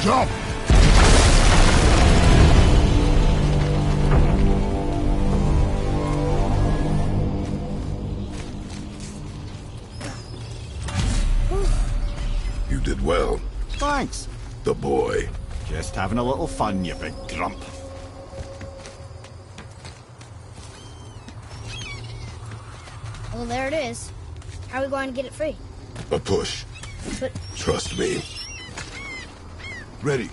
Speaker 2: Jump! You did well.
Speaker 5: Thanks.
Speaker 2: The boy.
Speaker 5: Just having a little fun, you big grump.
Speaker 1: Well, there it is. How are we going to get it free?
Speaker 2: A push.
Speaker 1: But
Speaker 2: Trust me. Ready.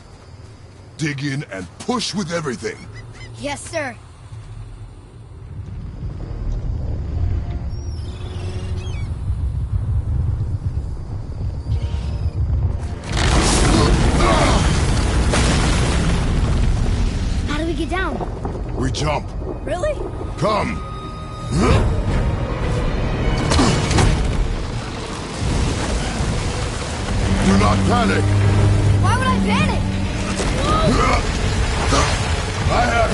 Speaker 2: Dig in and push with everything.
Speaker 8: Yes, sir.
Speaker 1: how do we get down?
Speaker 2: We jump.
Speaker 1: Really?
Speaker 2: Come. Do not panic.
Speaker 8: Why would I panic?
Speaker 2: I have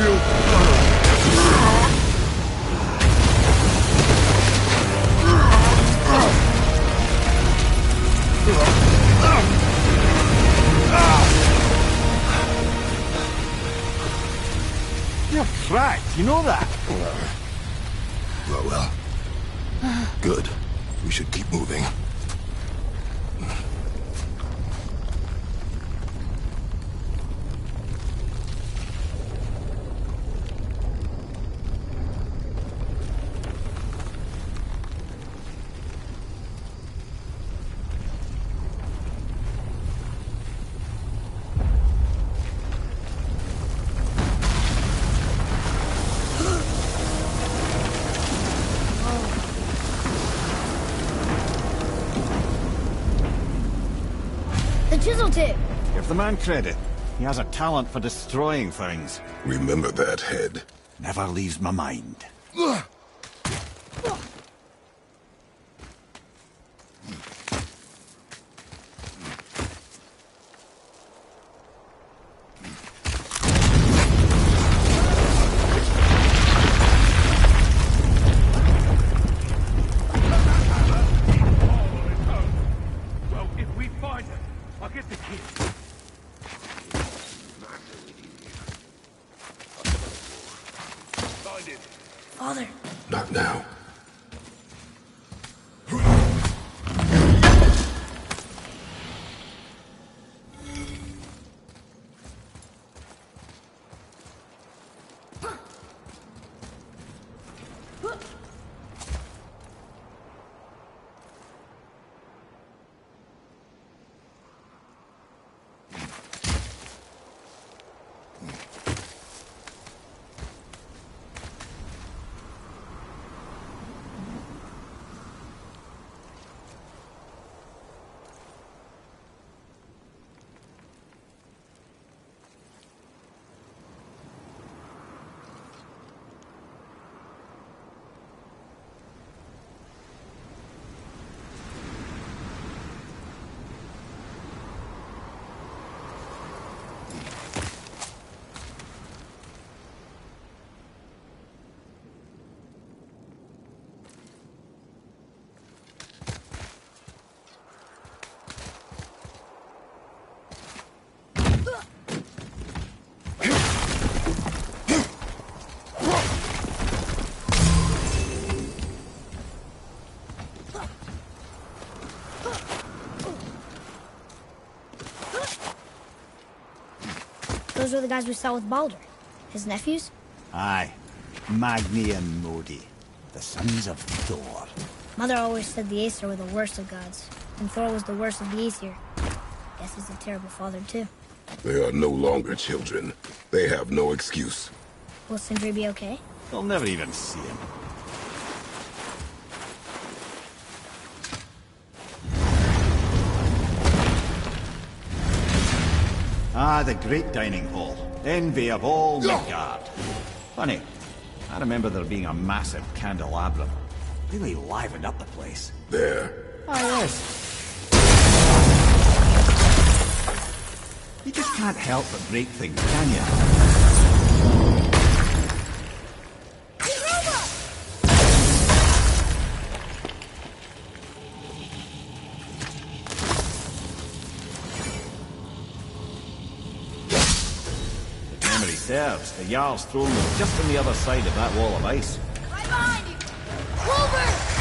Speaker 5: You're cracked, you know that?
Speaker 2: Well. Good. We should keep moving.
Speaker 1: The chisel tip!
Speaker 5: Give the man credit. He has a talent for destroying things.
Speaker 2: Remember that head.
Speaker 5: Never leaves my mind.
Speaker 3: Well, if we find it, I'll get the key. Find it.
Speaker 1: Father,
Speaker 2: Not now.
Speaker 1: those were the guys we saw with Baldur. His nephews?
Speaker 5: Aye. Magi and Modi. The sons of Thor.
Speaker 1: Mother always said the Aesir were the worst of gods, and Thor was the worst of the Aesir. Guess he's a terrible father, too.
Speaker 2: They are no longer children. They have no excuse.
Speaker 1: Will Sindri be okay?
Speaker 5: They'll never even see him. Ah, the great dining hall. Envy of all Midgard. Funny, I remember there being a massive candelabrum. Really livened up the place.
Speaker 2: There.
Speaker 5: Ah, yes. You just can't help but break things, can you? memory serves, the Jarl's throne was just on the other side of that wall of ice.
Speaker 8: Right behind you! Wolver!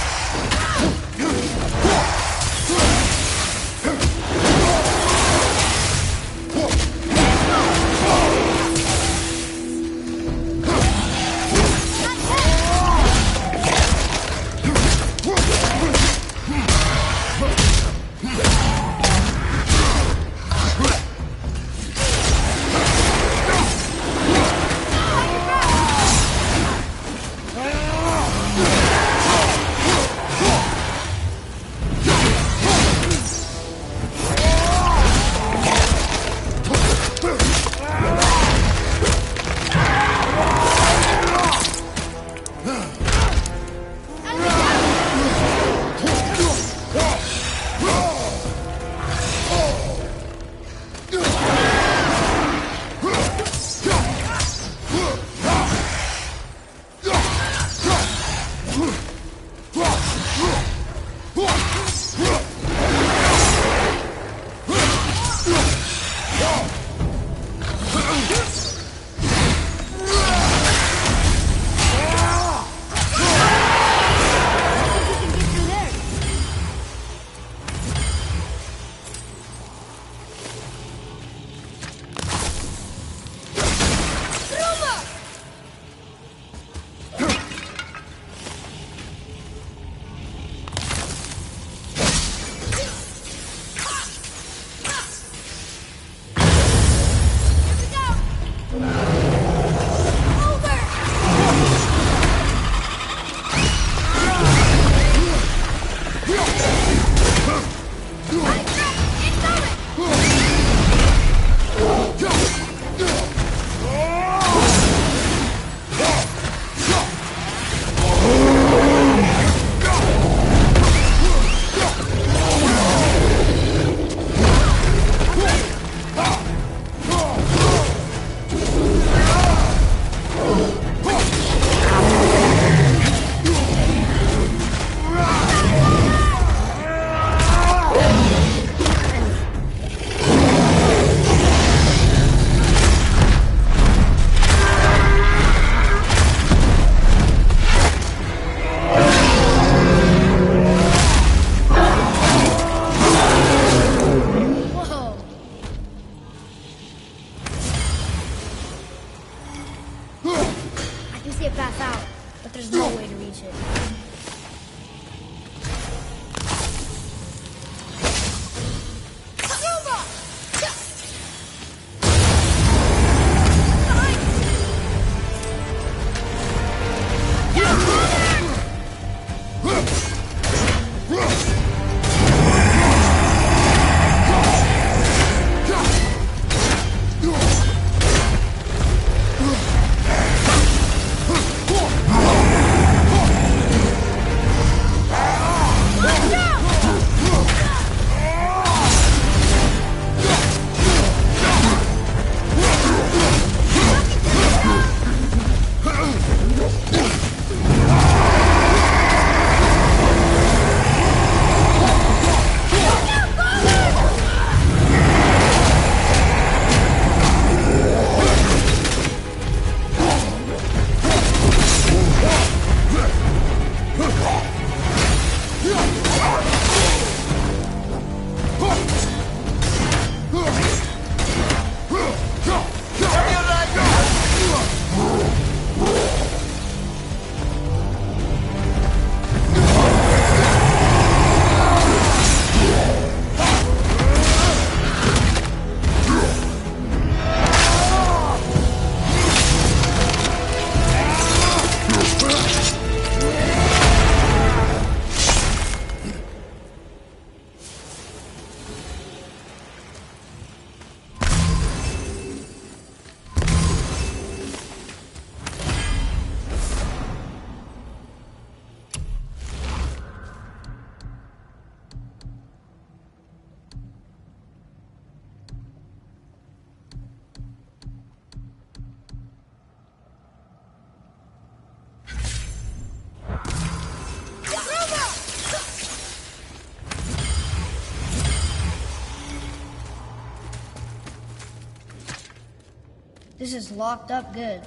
Speaker 1: This is locked up good.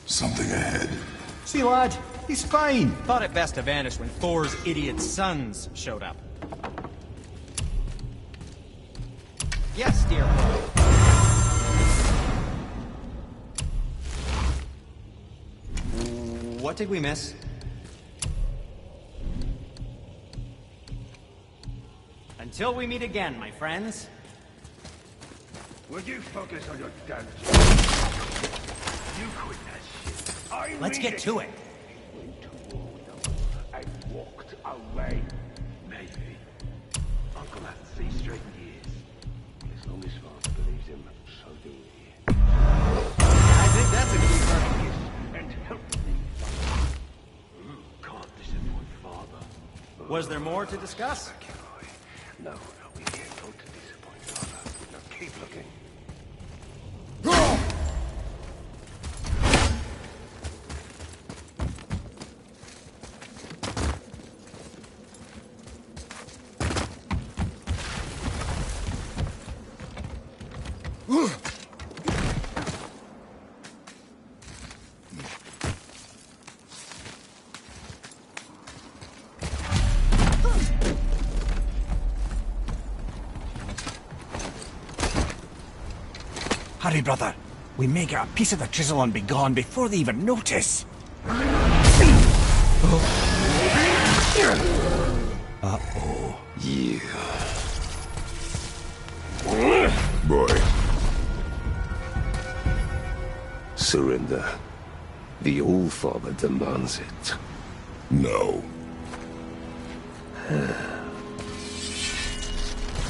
Speaker 2: Something ahead.
Speaker 5: See, lad, he's fine. Thought it best to vanish when Thor's idiot sons showed up. Yes, dear boy. What did we miss? Until we meet again, my friends.
Speaker 3: Will you focus on your damn You quit that shit.
Speaker 5: Let's get to it.
Speaker 3: He went toward them and walked away. Maybe. Uncle hasn't seen straight in years. As long as Father believes him, so do we.
Speaker 5: I think that's a key part.
Speaker 3: And help me, can't disappoint Father.
Speaker 5: Was there more to discuss?
Speaker 3: No, we can't go to disappoint Father. Now keep looking.
Speaker 5: Hurry, brother. We may get a piece of the chisel and be gone before they even notice. Uh-oh.
Speaker 2: Yeah. Boy.
Speaker 9: Surrender. The All-Father demands it.
Speaker 2: No.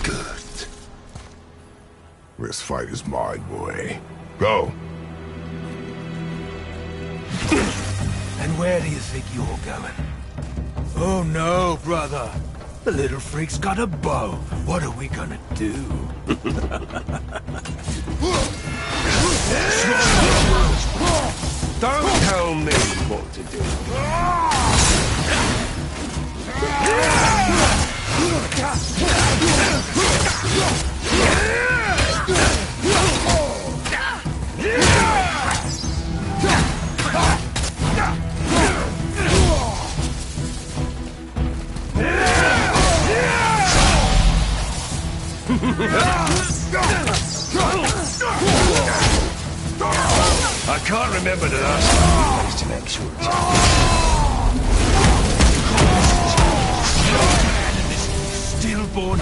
Speaker 9: Good.
Speaker 2: This fight is mine, boy. Go.
Speaker 10: And where do you think you're going? Oh no, brother. The little freak's got a bow. What are we gonna do?
Speaker 9: Don't tell me what to do.
Speaker 10: I can't remember the last time we faced an actual stillborn.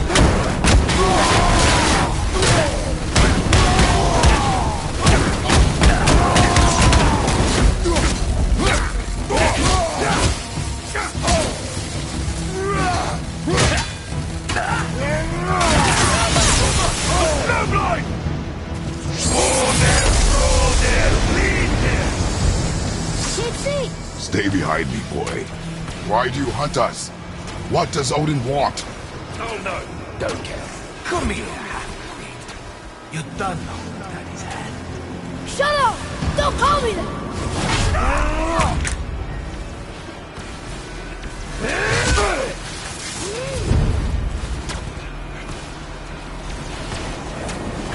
Speaker 2: Stay behind me, boy. Why do you hunt us? What does Odin want?
Speaker 10: Oh no, don't care. Come here, half-breed. You done know Daddy's hand.
Speaker 8: Shut up! Don't call me that!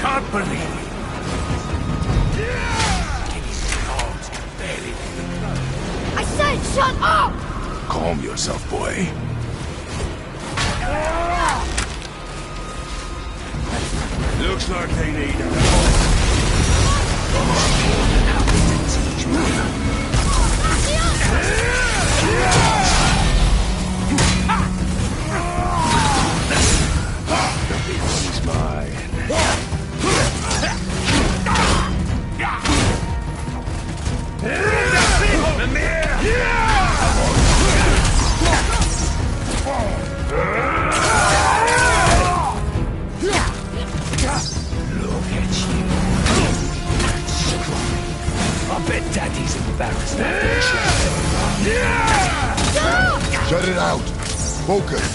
Speaker 10: Can't believe it. These dogs can barely leave the club.
Speaker 8: I said shut up!
Speaker 2: Calm yourself, boy.
Speaker 10: Looks like they need us.
Speaker 9: Everyone's mine.
Speaker 10: Look at you. Strong. I bet Daddy's embarrassed after this.
Speaker 2: Shut it out. Focus.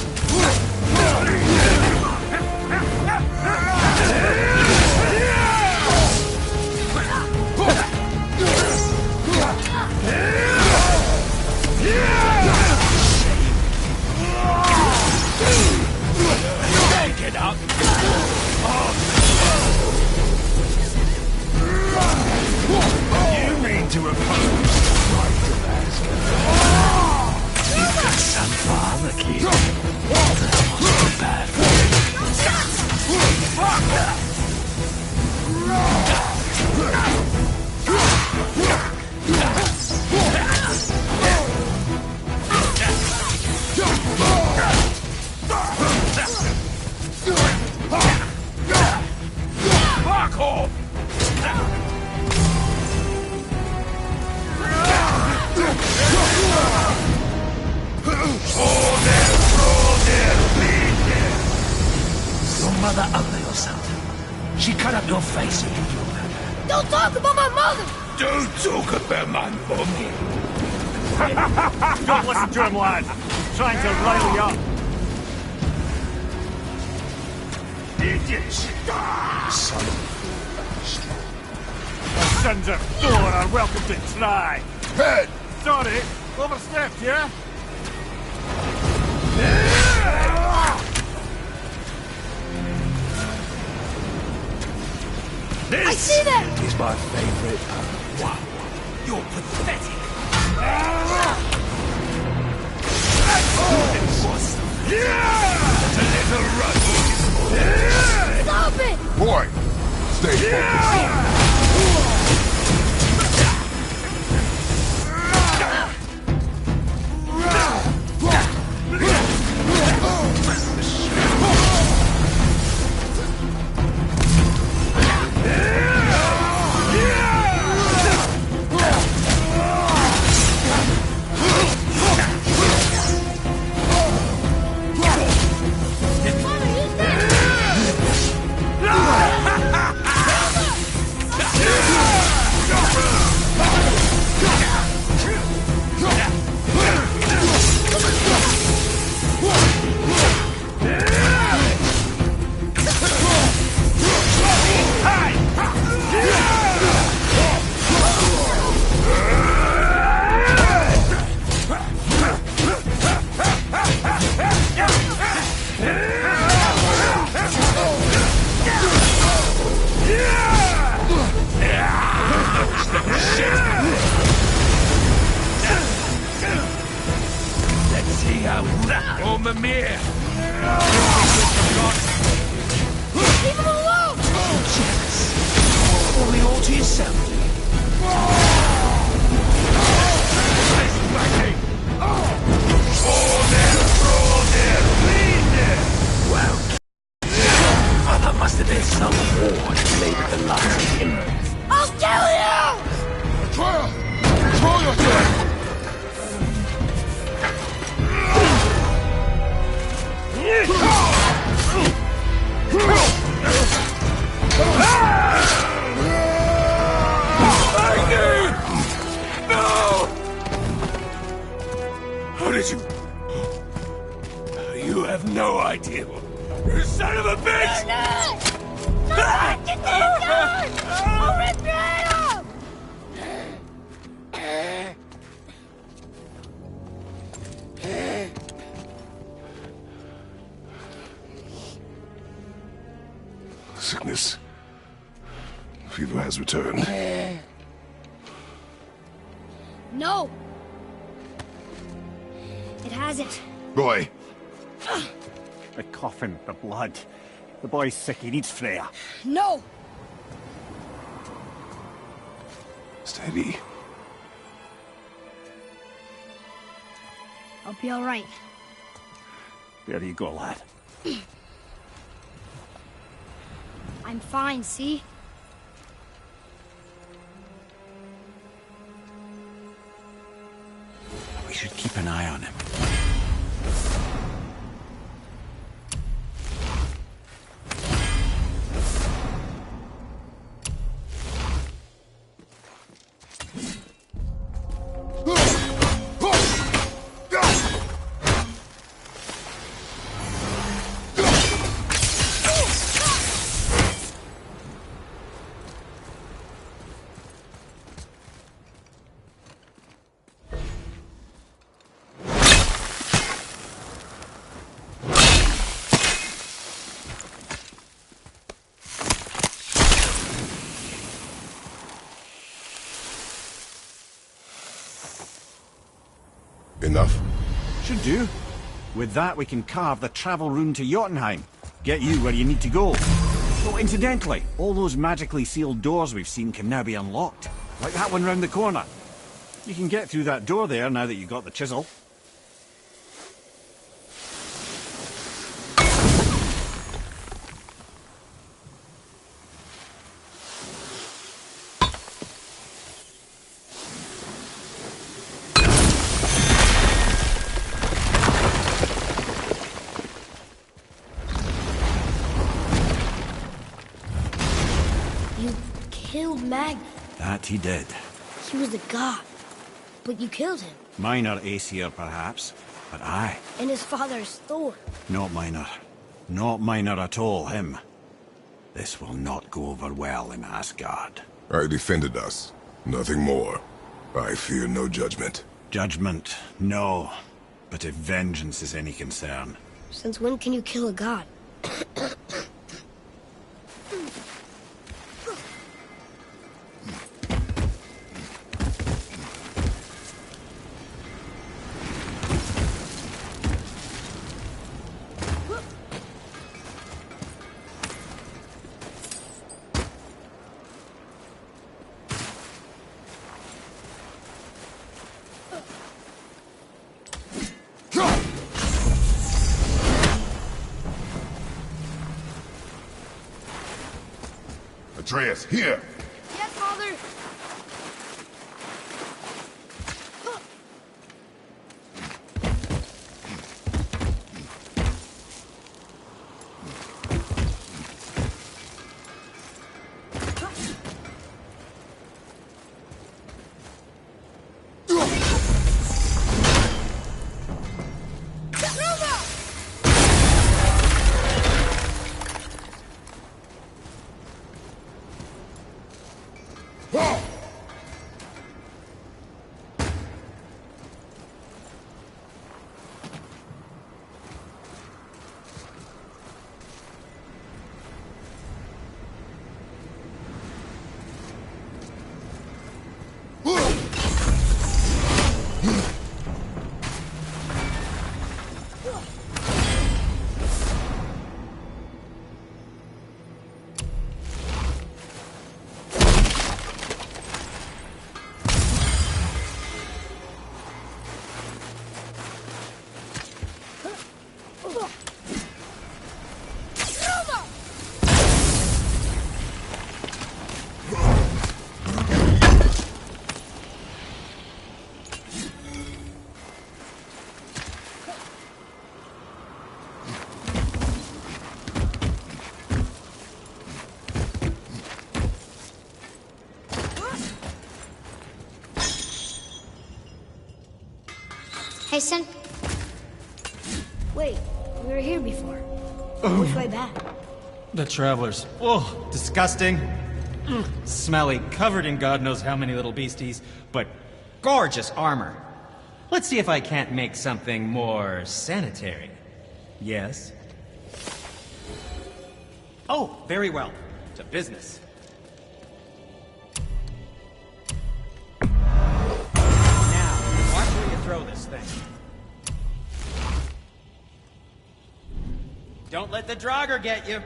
Speaker 10: mother ugly or something? She cut up your face and you killed her.
Speaker 8: Don't talk about my mother!
Speaker 10: Don't talk about my mommy.
Speaker 5: Don't listen to him, lad. Trying to rile you up.
Speaker 10: Son of
Speaker 5: The sons of Thor are welcome to try.
Speaker 10: Head!
Speaker 5: Sorry, overstepped, yeah?
Speaker 8: I see them!
Speaker 10: Is my favorite. Wow, you're pathetic.
Speaker 8: Stop it!
Speaker 2: Boy, stay focused.
Speaker 8: Leave him alone!
Speaker 10: Only all to yourself. Well, there must have been some war that made it the last of him.
Speaker 8: I'll kill you!
Speaker 2: Trial! Control yourself!
Speaker 10: No! How did you... You have no idea. You son of a bitch!
Speaker 8: Get this gun! I'll rip your head off!
Speaker 2: Sickness. Fever has returned.
Speaker 1: No! It hasn't.
Speaker 2: Roy,
Speaker 5: The coffin, the blood. The boy's sick, he needs Freya.
Speaker 1: No!
Speaker 2: steady.
Speaker 1: I'll be alright.
Speaker 5: There you go, lad.
Speaker 1: I'm fine, see?
Speaker 5: We should keep an eye on him.
Speaker 2: Enough?
Speaker 5: Should do. With that, we can carve the travel rune to Jotunheim. Get you where you need to go. Oh, incidentally, all those magically sealed doors we've seen can now be unlocked. Like that one round the corner. You can get through that door there now that you've got the chisel.
Speaker 1: killed Magi.
Speaker 5: That he did.
Speaker 1: He was a god. But you killed him.
Speaker 5: Minor Aesir, perhaps, but I.
Speaker 1: And his father's Thor.
Speaker 5: Not minor. Not minor at all, him. This will not go over well in Asgard.
Speaker 2: I defended us. Nothing more. I fear no judgment.
Speaker 5: Judgment, no. But if vengeance is any concern...
Speaker 1: Since when can you kill a god?
Speaker 2: Atreus, here!
Speaker 1: Yes, Father! Hey, son. Wait, we were here before. Which way back?
Speaker 6: The travelers. Oh, disgusting. Smelly, covered in God knows how many little beasties, but gorgeous armor. Let's see if I can't make something more sanitary. Yes? Oh, very well. To business. Now, watch where you throw this thing. Don't let the Draugr get you.